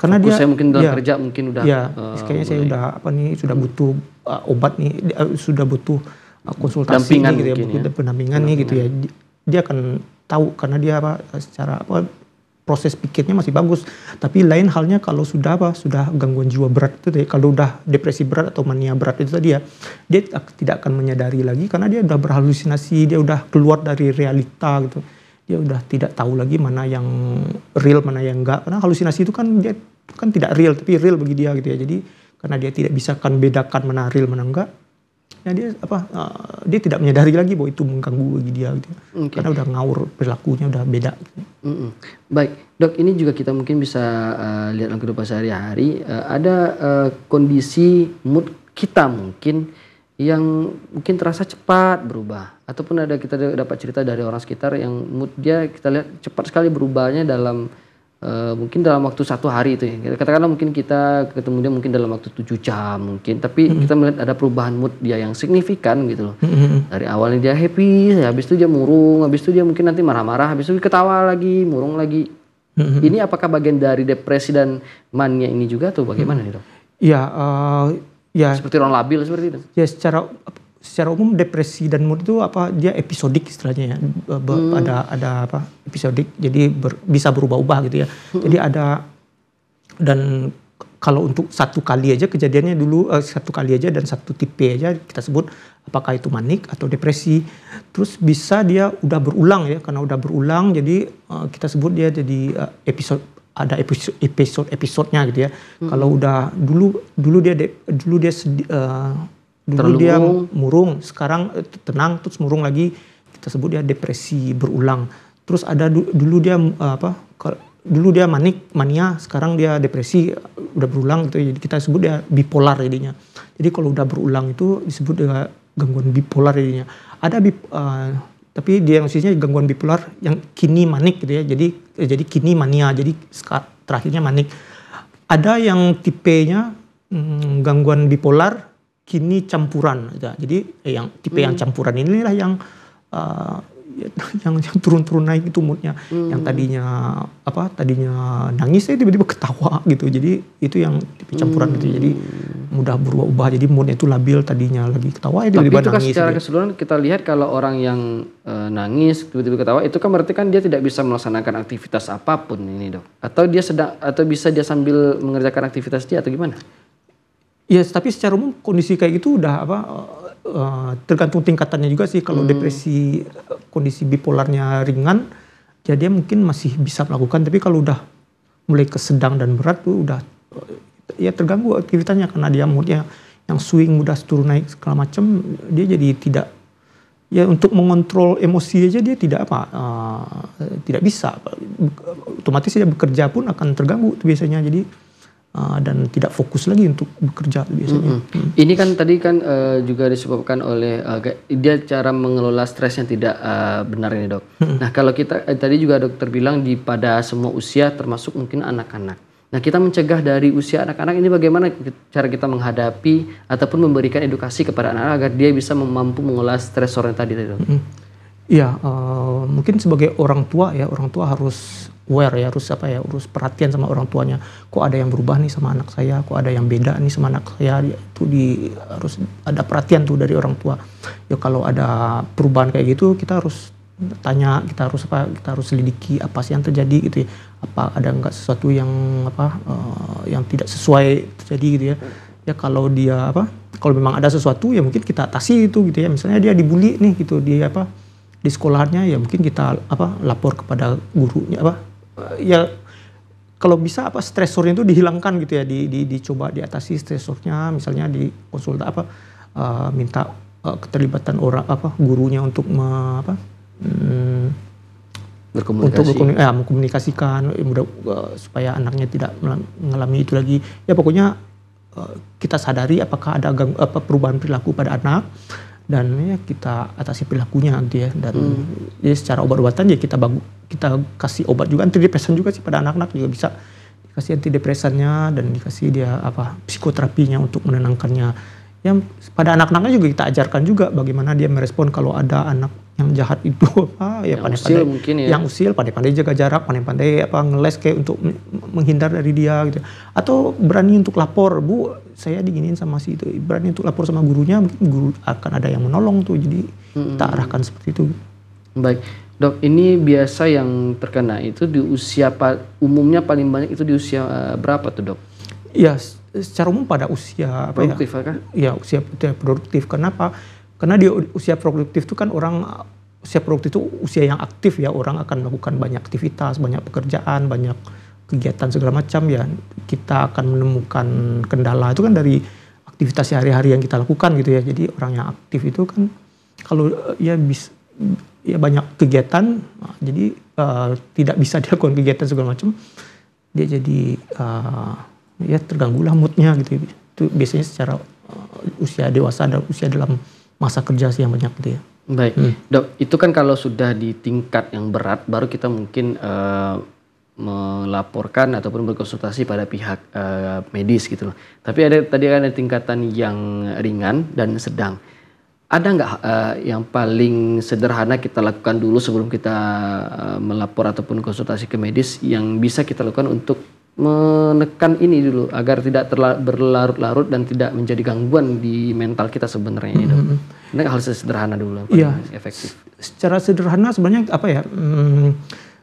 karena fokus saya mungkin dalam kerja mungkin udah. Ya, kayaknya saya udah sudah butuh obat nih, sudah butuh konsultasi pendampingan nih, gitu ya, pendampingan nih gitu ya. Dia akan tahu karena dia secara proses pikirnya masih bagus. Tapi lain halnya kalau sudah gangguan jiwa berat itu tadi, kalau udah depresi berat atau mania berat itu tadi ya, dia tidak akan menyadari lagi karena dia udah berhalusinasi, dia udah keluar dari realita gitu. Dia udah tidak tahu lagi mana yang real, mana yang enggak. Karena halusinasi itu kan dia kan tidak real, tapi real bagi dia gitu ya. Jadi karena dia tidak bisa bedakan mana real mana enggak, ya dia tidak menyadari lagi bahwa itu mengganggu bagi dia gitu. Karena udah ngawur, perilakunya udah beda gitu. Baik Dok, ini juga kita mungkin bisa lihat dalam kehidupan sehari-hari, ada kondisi mood kita mungkin yang mungkin terasa cepat berubah, ataupun kita dapat cerita dari orang sekitar yang mood dia kita lihat cepat sekali berubahnya dalam mungkin dalam waktu 1 hari itu ya. Katakanlah mungkin kita ketemu dia mungkin dalam waktu 7 jam mungkin, tapi kita melihat ada perubahan mood dia yang signifikan gitu loh. Dari awalnya dia happy, habis itu dia murung, habis itu dia mungkin nanti marah-marah, habis itu ketawa lagi, murung lagi. Ini apakah bagian dari depresi dan mania ini juga atau bagaimana nih Dok? Ya, ya. Seperti orang labil seperti itu. Ya, secara umum depresi dan mood itu dia episodik istilahnya ya. Ada episodik, jadi bisa berubah-ubah gitu ya. Jadi ada, dan kalau untuk satu kali aja kejadiannya dulu, satu kali aja dan satu tipe aja kita sebut apakah itu manik atau depresi. Terus bisa dia udah berulang ya, karena udah berulang jadi kita sebut dia jadi episodenya gitu ya. Kalau udah dulu dia murung, sekarang tenang terus murung lagi, kita sebut dia depresi berulang. Terus ada dulu dia mania, sekarang dia depresi udah berulang gitu. Jadi kita sebut dia bipolar jadinya. Jadi kalau udah berulang itu disebut dia gangguan bipolar jadinya. Ada tapi dia maksudnya gangguan bipolar yang kini manik gitu ya. Jadi kini mania, jadi terakhirnya manik. Ada yang tipenya gangguan bipolar kini campuran gitu. Jadi yang tipe yang campuran inilah yang turun-turun naik itu moodnya. Yang tadinya nangis tiba-tiba ketawa gitu. Jadi itu yang tipe campuran gitu. Jadi mudah berubah-ubah. Jadi moodnya itu labil, tadinya lagi ketawa tiba-tiba nangis. Tapi itu secara keseluruhan kita lihat kalau orang yang nangis tiba-tiba ketawa itu kan berarti kan dia tidak bisa melaksanakan aktivitas apapun ini, Dok. Atau bisa dia sambil mengerjakan aktivitas dia atau gimana? Ya, tapi secara umum kondisi kayak gitu udah tergantung tingkatannya juga sih. Kalau depresi kondisi bipolarnya ringan, ya dia mungkin masih bisa melakukan. Tapi kalau udah mulai ke sedang dan berat tuh udah ya terganggu aktivitasnya karena dia moodnya yang swing, mudah turun naik segala macam. Dia jadi tidak, ya untuk mengontrol emosi aja dia tidak bisa. Otomatis dia bekerja pun akan terganggu tuh biasanya. Jadi dan tidak fokus lagi untuk bekerja biasanya. Ini kan tadi kan juga disebabkan oleh dia cara mengelola stres yang tidak benar ini, Dok. Nah, kalau kita tadi juga dokter bilang pada semua usia termasuk mungkin anak-anak. Nah, kita mencegah dari usia anak-anak ini bagaimana cara kita menghadapi ataupun memberikan edukasi kepada anak-anak agar dia bisa mampu mengelola stresor yang tadi, Dok. Iya, mungkin sebagai orang tua harus aware ya, harus perhatian sama orang tuanya. Kok ada yang berubah nih sama anak saya, kok ada yang beda nih sama anak saya. Itu harus ada perhatian tuh dari orang tua. Ya kalau ada perubahan kayak gitu kita harus tanya, kita harus selidiki apa sih yang terjadi gitu ya. Apa ada nggak sesuatu yang yang tidak sesuai terjadi gitu ya. Ya kalau kalau memang ada sesuatu ya mungkin kita atasi itu gitu ya. Misalnya dia dibully nih gitu di sekolahnya, ya mungkin kita lapor kepada gurunya ya kalau bisa stresornya itu dihilangkan gitu ya, dicoba diatasi stresornya, misalnya di konsulta minta keterlibatan orang gurunya untuk mengkomunikasikan supaya anaknya tidak mengalami itu lagi. Ya pokoknya kita sadari apakah ada perubahan perilaku pada anak dan ya kita atasi perilakunya gitu ya. Dan ya secara obat-obatan ya kita kasih obat juga, antidepresan juga sih pada anak-anak juga bisa dikasih antidepresannya dan dikasih dia psikoterapinya untuk menenangkannya. Ya pada anak-anaknya juga kita ajarkan juga bagaimana dia merespon kalau ada anak yang jahat itu yang usil pandai-pandai jaga jarak, pandai-pandai ngeles kayak untuk menghindar dari dia gitu. Atau berani untuk lapor, Bu, saya diginiin sama si itu. Berani untuk lapor sama gurunya, mungkin guru akan ada yang menolong tuh. Jadi kita arahkan seperti itu. Baik. Dok, ini biasa yang terkena itu di usia umumnya paling banyak itu di usia berapa tuh, Dok? Ya, secara umum pada usia produktif ya usia produktif. Kenapa? Karena di usia produktif itu kan usia produktif itu usia yang aktif ya, orang akan melakukan banyak aktivitas, banyak pekerjaan, banyak kegiatan segala macam ya. Kita akan menemukan kendala itu kan dari aktivitas sehari-hari yang kita lakukan gitu ya. Jadi orang yang aktif itu kan kalau ya banyak kegiatan, jadi tidak bisa dilakukan kegiatan segala macam, dia jadi ya terganggulah moodnya gitu. Itu biasanya secara usia dewasa dan usia dalam masa kerja sih yang banyak gitu ya. Baik, Dok, itu kan kalau sudah di tingkat yang berat baru kita mungkin melaporkan ataupun berkonsultasi pada pihak medis gitu loh. Tapi tadi kan ada tingkatan yang ringan dan sedang. Ada nggak yang paling sederhana kita lakukan dulu sebelum kita melapor ataupun konsultasi ke medis yang bisa kita lakukan untuk menekan ini dulu agar tidak berlarut-larut dan tidak menjadi gangguan di mental kita sebenarnya ini, Dok. Ini hal sederhana dulu Iya, efektif. Secara sederhana sebenarnya apa ya?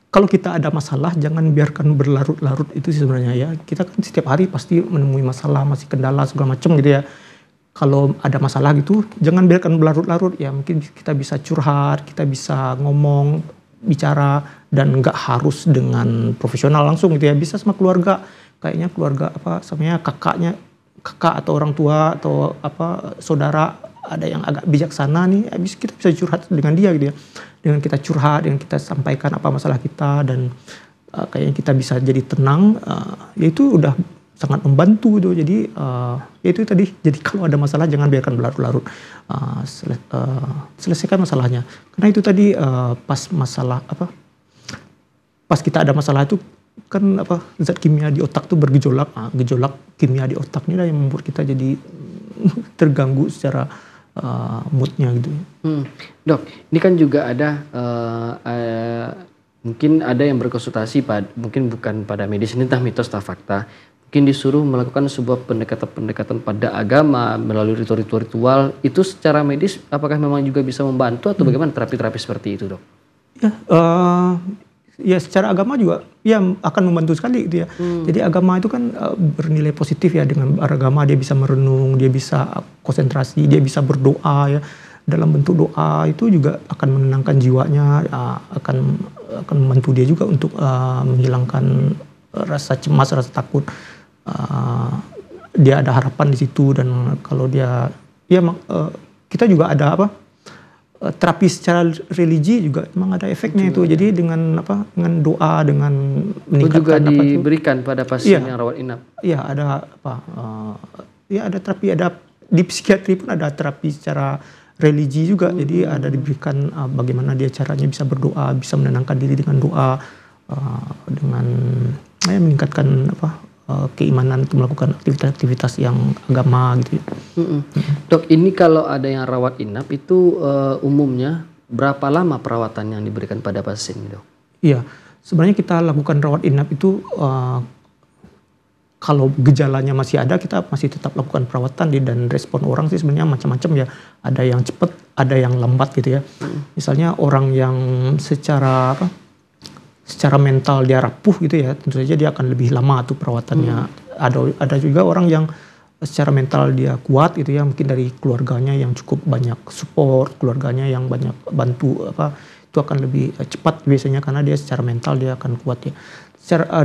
Kalau kita ada masalah jangan biarkan berlarut-larut itu sih sebenarnya ya. Kita kan setiap hari pasti menemui masalah, masih kendala segala macam gitu ya. Kalau ada masalah gitu jangan biarkan berlarut-larut ya. Mungkin kita bisa curhat, kita bisa ngomong, bicara, dan nggak harus dengan profesional langsung gitu ya, bisa sama keluarga, kayaknya keluarga apa samanya kakak atau orang tua atau apa saudara ada yang agak bijaksana nih, kita bisa curhat dengan dia gitu ya, dengan kita curhat, dengan kita sampaikan apa masalah kita, dan kayaknya kita bisa jadi tenang, ya itu udah sangat membantu gitu. Jadi ya itu tadi, jadi kalau ada masalah jangan biarkan berlarut-larut, selesaikan masalahnya, karena itu tadi pas kita ada masalah itu kan zat kimia di otak tuh bergejolak, gejolak kimia di otak ini lah yang membuat kita jadi terganggu secara moodnya gitu. Dok, ini kan juga ada mungkin ada yang berkonsultasi mungkin bukan pada medis, ini entah mitos atau fakta, mungkin disuruh melakukan sebuah pendekatan pada agama melalui ritual-ritual, itu secara medis apakah memang juga bisa membantu atau bagaimana terapi-terapi seperti itu, Dok? Ya secara agama juga ya akan membantu sekali gitu ya. Jadi agama itu kan bernilai positif ya, dengan beragama dia bisa merenung, dia bisa konsentrasi, dia bisa berdoa ya. Dalam bentuk doa itu juga akan menenangkan jiwanya, akan membantu dia juga untuk menghilangkan rasa cemas, rasa takut. Dia ada harapan di situ, dan kalau dia kita juga ada terapi secara religi juga memang ada efeknya itu. Jadi dengan doa, dengan meningkatkan juga diberikan pada pasien yang rawat inap. Iya, ada ada terapi, ada di psikiatri pun ada terapi secara religi juga. Jadi ada diberikan bagaimana dia caranya bisa berdoa, bisa menenangkan diri dengan doa, dengan meningkatkan keimanan untuk melakukan aktivitas-aktivitas yang agama gitu. Dok, ini kalau ada yang rawat inap itu umumnya berapa lama perawatan yang diberikan pada pasien, Dok? Iya, sebenarnya kita lakukan rawat inap itu kalau gejalanya masih ada, kita masih tetap lakukan perawatan, dan respon orang sih sebenarnya macam-macam ya. Ada yang cepat, ada yang lambat gitu ya. Misalnya orang yang secara mental dia rapuh gitu ya, tentu saja dia akan lebih lama tuh perawatannya. Ada juga orang yang secara mental dia kuat gitu ya, mungkin dari keluarganya yang cukup banyak support, keluarganya yang banyak bantu itu akan lebih cepat biasanya, karena dia secara mental dia akan kuat ya.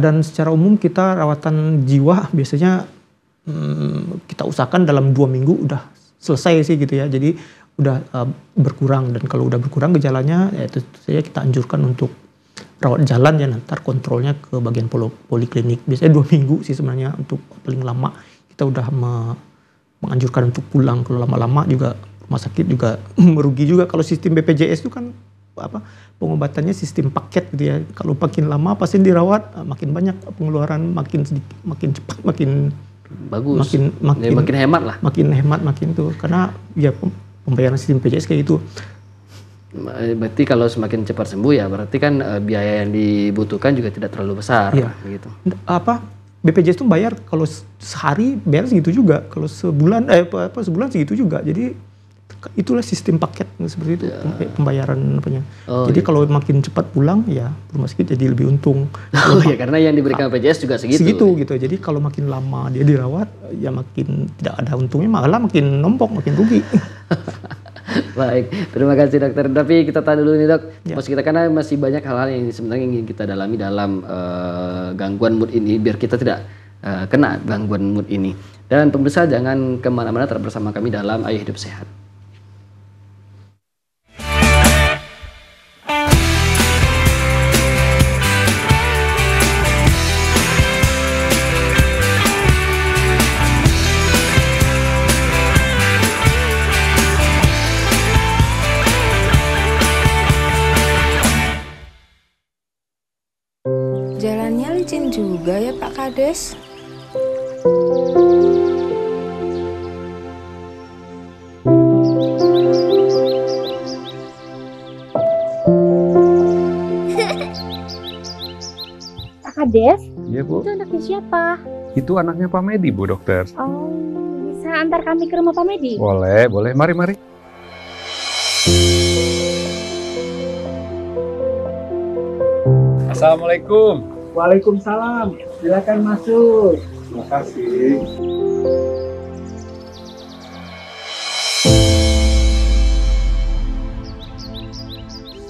Dan secara umum kita rawatan jiwa biasanya kita usahakan dalam 2 minggu udah selesai sih gitu ya. Jadi udah berkurang, dan kalau udah berkurang gejalanya ya itu saja kita anjurkan untuk rawat jalan ya, nanti kontrolnya ke bagian poliklinik. Biasanya 2 minggu sih sebenarnya untuk paling lama. Kita udah menganjurkan untuk pulang. Kalau lama-lama juga rumah sakit juga merugi juga. Kalau sistem BPJS itu kan pengobatannya sistem paket gitu ya. Kalau makin lama pasien dirawat, makin banyak pengeluaran, makin sedikit, makin cepat, makin bagus, makin hemat lah. Makin hemat, makin tuh, karena ya pembayaran sistem BPJS kayak gitu. Berarti kalau semakin cepat sembuh ya berarti kan biaya yang dibutuhkan juga tidak terlalu besar, begitu. BPJS itu bayar kalau sehari bayar segitu juga, kalau sebulan sebulan segitu juga. Jadi itulah sistem paket seperti itu pembayaran apanya. Jadi kalau makin cepat pulang ya rumah sakit jadi lebih untung. Karena yang diberikan BPJS juga segitu. Gitu. Jadi kalau makin lama dia dirawat ya makin tidak ada untungnya, malah makin nombok, makin rugi. Baik, terima kasih dokter. Tapi kita tahan dulu nih dok. Maksud kita karena masih banyak hal-hal yang sebenarnya ingin kita dalami dalam gangguan mood ini, biar kita tidak kena gangguan mood ini. Dan pemirsa jangan kemana-mana, tetap bersama kami dalam Ayo Hidup Sehat. Jalannya licin juga ya Pak Kades. Pak Kades, Iya, Bu. itu anaknya siapa? Itu anaknya Pak Medi, Bu Dokter. Oh, bisa antar kami ke rumah Pak Medi? Boleh, boleh. Mari, mari. Assalamualaikum. Waalaikumsalam. Silakan masuk. Terima kasih.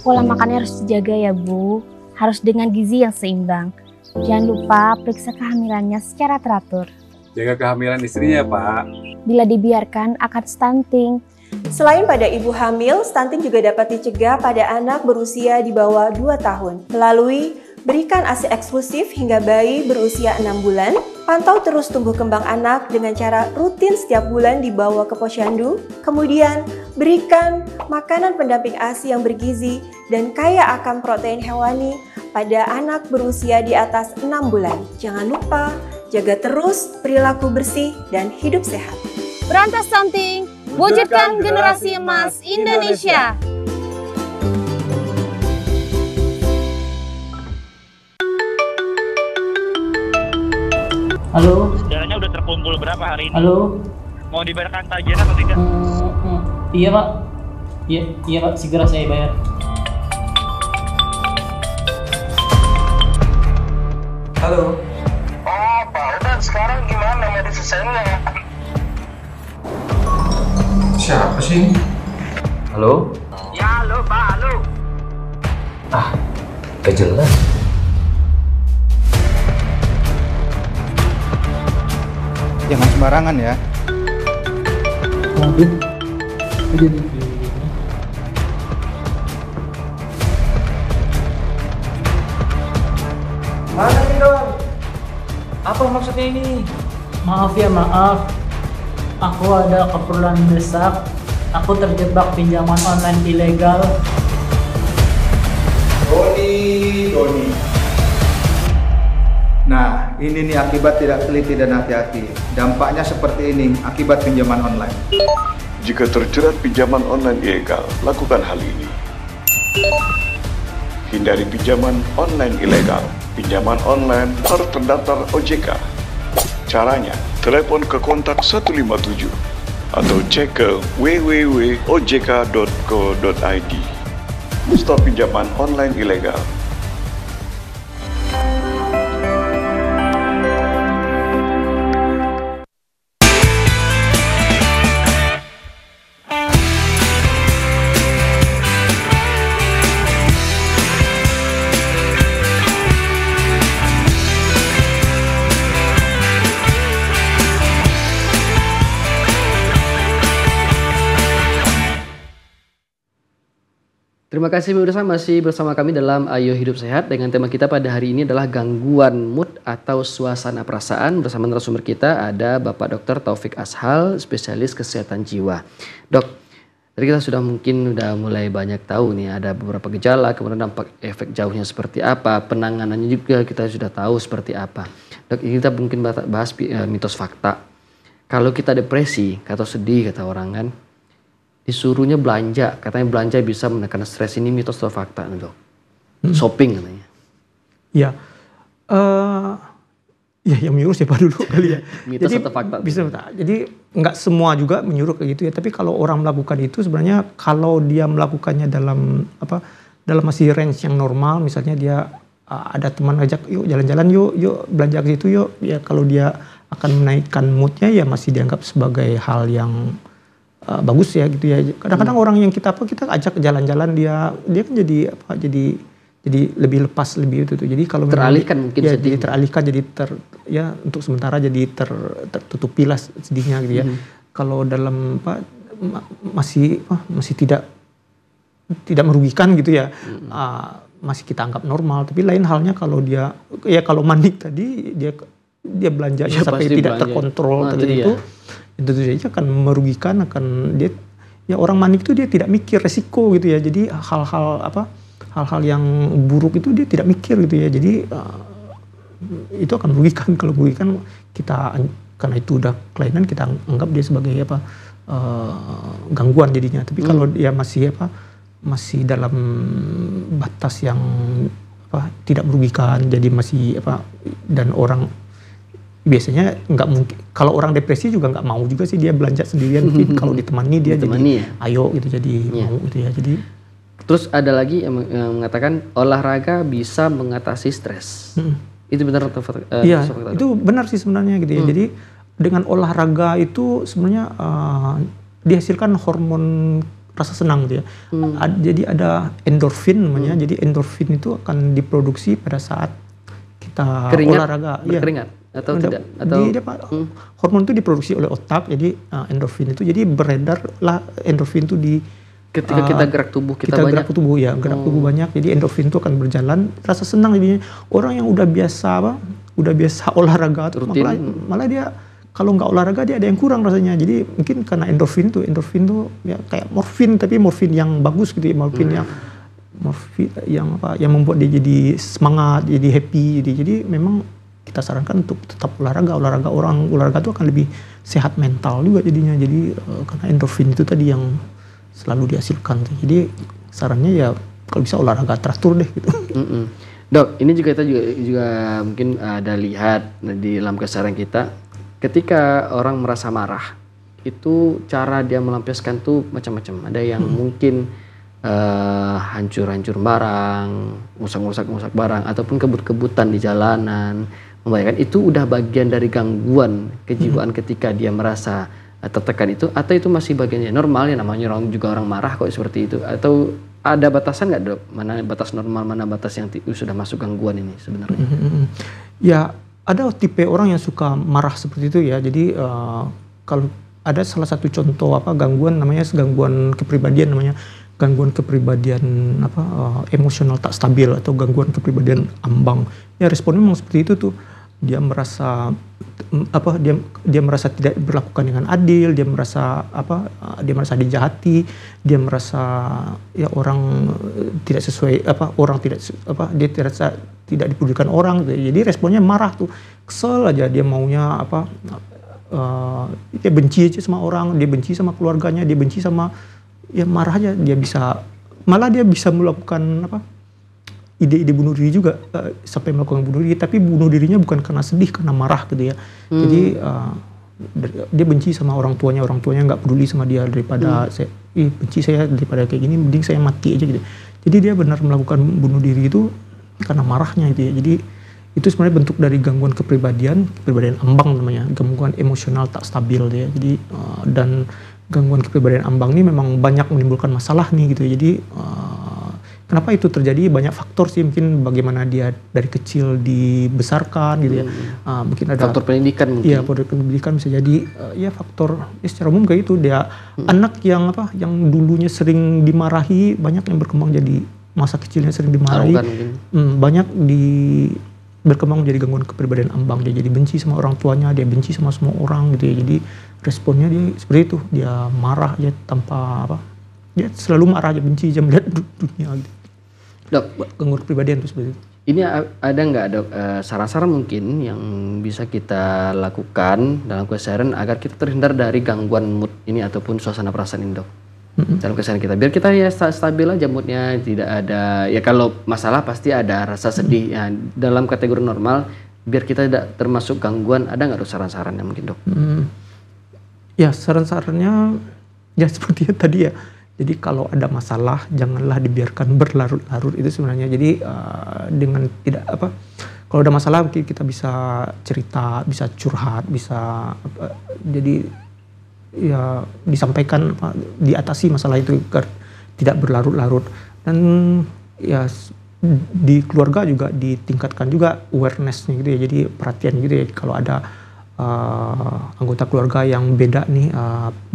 Pola makannya harus dijaga ya Bu. Harus dengan gizi yang seimbang. Jangan lupa periksa kehamilannya secara teratur. Jaga kehamilan istrinya, Pak. Bila dibiarkan akan stunting. Selain pada ibu hamil, stunting juga dapat dicegah pada anak berusia di bawah 2 tahun melalui berikan ASI eksklusif hingga bayi berusia 6 bulan, pantau terus tumbuh kembang anak dengan cara rutin setiap bulan dibawa ke posyandu, kemudian berikan makanan pendamping ASI yang bergizi dan kaya akan protein hewani pada anak berusia di atas 6 bulan. Jangan lupa, jaga terus perilaku bersih dan hidup sehat. Berantas stunting, wujudkan generasi emas Indonesia. Halo. Dananya udah terkumpul berapa hari ini? Halo. Mau dibayarkan tagihan atau tidak? Iya Pak. Iya Pak, segera saya bayar. Halo. Oh Pak, udah sekarang gimana medis selesainya? Siapa sih ini? Halo? Ya halo Pak, halo. Gak jelas. Jangan sembarangan ya. Waduh. Mana nih dong? Apa maksudnya ini? Maaf ya, maaf. Aku ada keperluan mendesak. Aku terjebak pinjaman online ilegal. Doni. Nah, ini nih akibat tidak teliti dan hati-hati. Dampaknya seperti ini akibat pinjaman online. Jika terjerat pinjaman online ilegal, lakukan hal ini. Hindari pinjaman online ilegal. Pinjaman online harus terdaftar OJK. Caranya, telepon ke kontak 157 atau cek ke www.ojk.co.id. Stop pinjaman online ilegal. Terima kasih pemirsa masih bersama kami dalam Ayo Hidup Sehat dengan tema kita pada hari ini adalah gangguan mood atau suasana perasaan. Bersama narasumber kita ada Bapak Dr. Taufik Ashal, spesialis kesehatan jiwa. Dok, tadi kita sudah mulai banyak tahu nih ada beberapa gejala, kemudian dampak efek jauhnya seperti apa, penanganannya juga kita sudah tahu seperti apa. Dok, ini kita mungkin bahas mitos fakta. Kalau kita depresi atau sedih kata orang kan, disuruhnya belanja, katanya belanja bisa menekan stres, ini mitos atau fakta nih dok? Shopping katanya. Ya, yang menyuruh siapa dulu kali ya. Mitos jadi, atau fakta? Bisa, jadi nggak semua juga menyuruh kayak gitu ya. Tapi kalau orang melakukan itu sebenarnya kalau dia melakukannya dalam masih range yang normal, misalnya dia ada teman ngajak yuk jalan-jalan yuk belanja ke situ yuk. Ya kalau dia akan menaikkan moodnya ya masih dianggap sebagai hal yang bagus ya gitu ya. Kadang-kadang orang yang kita ajak jalan-jalan dia kan jadi lebih lepas lebih itu tuh. Jadi kalau teralihkan mungkin ya, sedih. jadi teralihkan jadi untuk sementara jadi tertutupilah sedihnya gitu ya. Kalau dalam masih tidak merugikan gitu ya. Masih kita anggap normal, tapi lain halnya kalau dia kalau manik tadi dia belanjanya sampai tidak terkontrol tadi itu saja akan merugikan, akan dia ya orang manik itu dia tidak mikir resiko gitu ya. Jadi hal-hal yang buruk itu dia tidak mikir gitu ya. Jadi itu akan merugikan. Kalau merugikan kita, karena itu udah kelainan, kita anggap dia sebagai gangguan jadinya. Tapi kalau dia masih dalam batas yang tidak merugikan, jadi masih dan orang biasanya nggak mungkin, kalau orang depresi juga nggak mau juga sih dia belanja sendirian, mungkin kalau ditemani dia jadi ayo gitu, jadi mau gitu ya. Jadi terus ada lagi yang mengatakan olahraga bisa mengatasi stres. Itu benar atau iya, itu benar sih sebenarnya gitu ya. Jadi dengan olahraga itu sebenarnya dihasilkan hormon rasa senang gitu ya. Jadi ada endorfin namanya. Jadi endorfin itu akan diproduksi pada saat kita olahraga. Berkeringat atau tidak? Atau hormon itu diproduksi oleh otak. Jadi endorfin itu jadi beredar lah endorfin itu di ketika kita gerak tubuh kita banyak. Gerak tubuh ya, gerak tubuh banyak. Jadi endorfin itu akan berjalan, rasa senang jadinya. Orang yang udah biasa olahraga tuh malah dia kalau nggak olahraga dia ada yang kurang rasanya. Jadi mungkin karena endorfin tuh ya kayak morfin, tapi morfin yang bagus gitu ya, morfin yang membuat dia jadi semangat, jadi happy. Jadi memang kita sarankan untuk tetap olahraga. Olahraga itu akan lebih sehat mental juga jadinya. Jadi karena endorfin itu tadi yang selalu dihasilkan. Jadi sarannya ya kalau bisa olahraga teratur deh gitu. Dok, ini kita juga mungkin ada lihat di dalam keseharian kita. Ketika orang merasa marah, itu cara dia melampiaskan tuh macam-macam. Ada yang mungkin hancur-hancur barang, ngusak-ngusak barang, ataupun kebut-kebutan di jalanan. Membayangkan itu udah bagian dari gangguan kejiwaan ketika dia merasa tertekan itu, atau itu masih bagiannya normal ya, namanya orang marah kok seperti itu, atau ada batasan nggak dok? Mana batas normal, mana batas yang sudah masuk gangguan ini sebenarnya? Ya ada tipe orang yang suka marah seperti itu ya. Jadi kalau ada salah satu contoh gangguan namanya gangguan kepribadian, emosional tak stabil atau gangguan kepribadian ambang. Ya responnya memang seperti itu tuh. Dia merasa dia merasa tidak diperlakukan dengan adil, dia merasa dijahati, dia merasa ya orang tidak sesuai dia tidak dipedulikan orang. Jadi responnya marah tuh, kesel aja, dia maunya dia benci aja sama orang, dia benci sama keluarganya, dia benci sama, ya marah aja, dia bisa melakukan ide-ide bunuh diri juga, sampai melakukan bunuh diri, tapi bunuh dirinya bukan karena sedih, karena marah gitu ya. Jadi dia benci sama orang tuanya nggak peduli sama dia, daripada benci saya daripada kayak gini, mending saya mati aja gitu. Jadi dia benar melakukan bunuh diri itu karena marahnya gitu ya. Jadi itu sebenarnya bentuk dari gangguan kepribadian ambang namanya, gangguan emosional tak stabil ya. Jadi dan gangguan kepribadian ambang ini memang banyak menimbulkan masalah nih gitu ya. Jadi kenapa itu terjadi? Banyak faktor sih, mungkin bagaimana dia dari kecil dibesarkan gitu ya. Mungkin ada faktor pendidikan mungkin. Iya, faktor pendidikan bisa jadi. Ya faktor secara umum kayak itu, dia anak yang dulunya sering dimarahi, banyak yang berkembang jadi masa kecilnya sering dimarahi. Banyak berkembang menjadi gangguan kepribadian ambang. Dia jadi benci sama orang tuanya, dia benci sama semua orang gitu ya. Jadi responnya dia seperti itu, dia marah aja tanpa dia selalu marah aja, benci aja melihat dunia gitu. Dok, gangguan kepribadian itu seperti itu. Ini ada nggak dok saran-saran mungkin yang bisa kita lakukan dalam keseharian agar kita terhindar dari gangguan mood ini ataupun suasana perasaan ini dok? Dalam keseharian kita, biar kita ya stabil aja moodnya, tidak ada, ya kalau masalah pasti ada rasa sedih ya, dalam kategori normal, biar kita tidak termasuk gangguan. Ada nggak dok saran-sarannya mungkin dok? Ya saran-sarannya ya seperti itu tadi ya. Jadi kalau ada masalah janganlah dibiarkan berlarut-larut itu sebenarnya. Jadi dengan tidak kalau ada masalah mungkin kita bisa cerita, bisa curhat, bisa jadi ya disampaikan, diatasi masalah itu agar tidak berlarut-larut. Dan ya di keluarga juga ditingkatkan juga awareness-nya gitu ya. Jadi perhatian gitu ya, kalau ada anggota keluarga yang beda nih,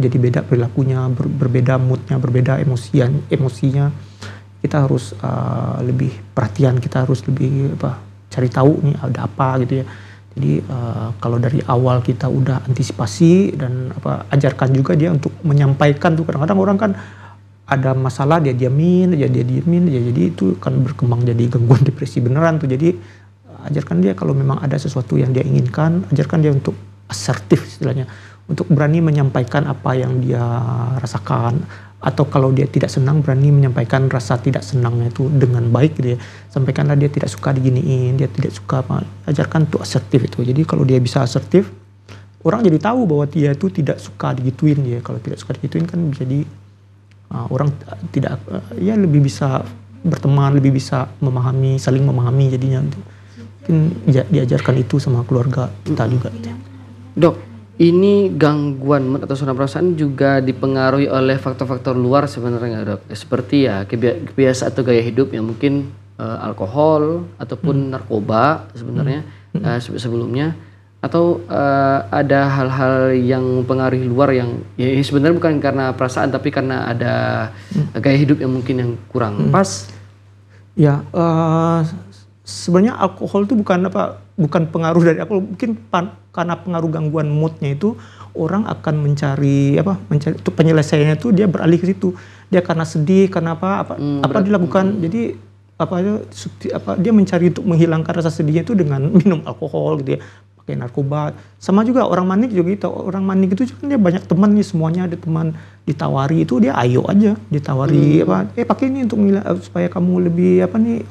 jadi beda perilakunya, berbeda moodnya, berbeda emosinya, kita harus lebih perhatian, kita harus lebih cari tahu nih ada apa gitu ya. Jadi kalau dari awal kita udah antisipasi dan ajarkan juga dia untuk menyampaikan tuh. Kadang-kadang orang kan ada masalah dia diamin aja, jadi itu kan berkembang jadi gangguan depresi beneran tuh. Jadi ajarkan dia kalau memang ada sesuatu yang dia inginkan, ajarkan dia untuk asertif istilahnya, untuk berani menyampaikan apa yang dia rasakan, atau kalau dia tidak senang berani menyampaikan rasa tidak senangnya itu dengan baik gitu ya. Sampaikanlah dia tidak suka diginiin, dia tidak suka apa, ajarkan tuh asertif itu. Jadi kalau dia bisa asertif, orang jadi tahu bahwa dia itu tidak suka digituin ya. Kalau tidak suka digituin kan jadi orang tidak ya lebih bisa berteman, lebih bisa memahami, saling memahami jadinya. Mungkin diajarkan itu sama keluarga kita juga. Dok, ini gangguan mood atau suasana perasaan juga dipengaruhi oleh faktor-faktor luar sebenarnya dok? Seperti ya kebiasaan atau gaya hidup yang mungkin alkohol ataupun narkoba sebenarnya sebelumnya, atau ada hal-hal yang mempengaruhi luar yang ya sebenarnya bukan karena perasaan tapi karena ada gaya hidup yang mungkin yang kurang pas? Ya, sebenarnya alkohol itu bukan pengaruh dari alkohol, mungkin karena pengaruh gangguan moodnya itu orang akan mencari untuk penyelesaiannya itu dia beralih ke situ. Dia karena sedih, karena apa dilakukan. Jadi dia mencari untuk menghilangkan rasa sedihnya itu dengan minum alkohol gitu ya, pakai narkoba. Sama juga orang manik juga gitu. Orang manik itu juga dia banyak teman nih, semuanya ada teman, ditawari itu dia ayo aja, ditawari pakai ini untuk supaya kamu lebih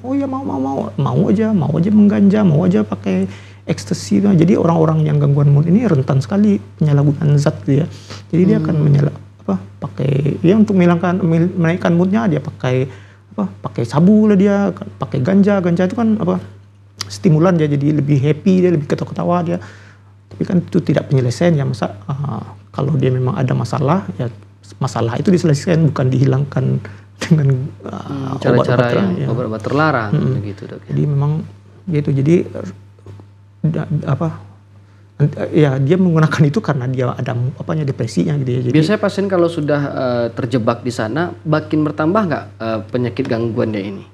oh ya mau aja mengganja, mau aja pakai ekstasi. Jadi orang-orang yang gangguan mood ini rentan sekali penyalahgunaan zat gitu ya. Jadi dia akan pakai ya untuk menaikkan moodnya, dia pakai sabu lah, dia pakai ganja itu kan stimulan dia, jadi lebih happy, dia lebih ketawa-ketawa dia. Tapi kan itu tidak penyelesaian ya, masa kalau dia memang ada masalah ya masalah itu diselesaikan, bukan dihilangkan dengan cara-cara yang obat-obat terlarang gitu dok. Jadi memang gitu, jadi ya dia menggunakan itu karena dia ada depresinya gitu ya. Jadi, biasanya pasien kalau sudah terjebak di sana makin bertambah nggak penyakit gangguannya ini?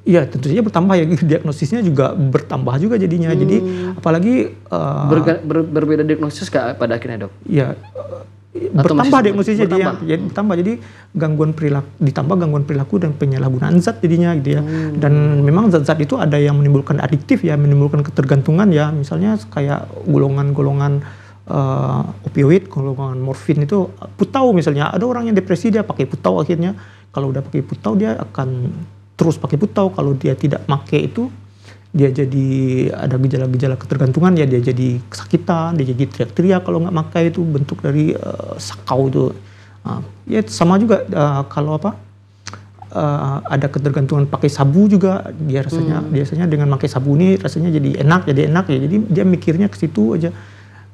Iya tentu saja bertambah ya, diagnosisnya juga bertambah juga jadinya. Jadi apalagi berbeda diagnosis nggak pada akhirnya dok? Iya bertambah diagnosisnya jadi bertambah, jadi gangguan perilaku dan penyalahgunaan zat jadinya gitu ya. Dan memang zat-zat itu ada yang menimbulkan adiktif ya, menimbulkan ketergantungan ya, misalnya kayak golongan opioid, golongan morfin itu, putau misalnya, ada orang yang depresi dia pakai putau, akhirnya kalau udah pakai putau dia akan terus pakai putau. Kalau dia tidak pakai itu dia jadi ada gejala-gejala ketergantungan ya, dia jadi kesakitan, dia jadi teriak-teriak kalau nggak pakai, itu bentuk dari sakau itu. Ya sama juga kalau ada ketergantungan pakai sabu juga, dia biasanya dengan pakai sabu ini rasanya jadi enak ya, jadi dia mikirnya ke situ aja,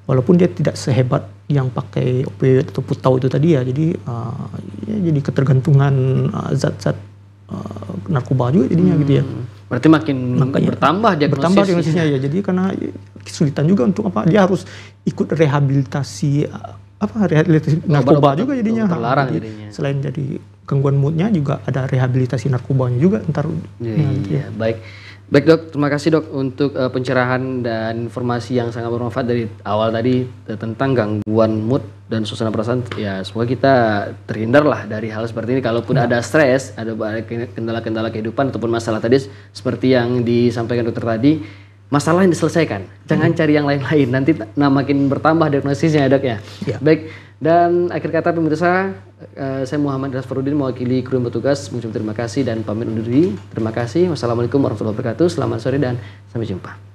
walaupun dia tidak sehebat yang pakai opioid atau putau itu tadi ya. Jadi ya jadi ketergantungan zat-zat narkoba juga jadinya gitu ya. Berarti makin bertambah diagnosisnya ya. Jadi karena kesulitan juga untuk dia harus ikut rehabilitasi narkoba juga jadinya. Terlarang jadinya. Selain jadi gangguan moodnya juga ada rehabilitasi narkobanya juga ntar. Iya, baik dok, terima kasih dok untuk pencerahan dan informasi yang sangat bermanfaat dari awal tadi tentang gangguan mood dan suasana perasaan. Ya semoga kita terhindar lah dari hal seperti ini. Kalaupun ada stres, ada kendala-kendala kehidupan ataupun masalah tadi seperti yang disampaikan dokter tadi, masalah yang diselesaikan. Jangan cari yang lain-lain, nanti makin bertambah diagnosisnya ya dok ya. Baik, dan akhir kata pemirsa, saya Muhammad Irhas Fahrudin mewakili kru yang bertugas mengucapkan terima kasih dan pamit undur diri. Terima kasih. Wassalamualaikum warahmatullahi wabarakatuh. Selamat sore dan sampai jumpa.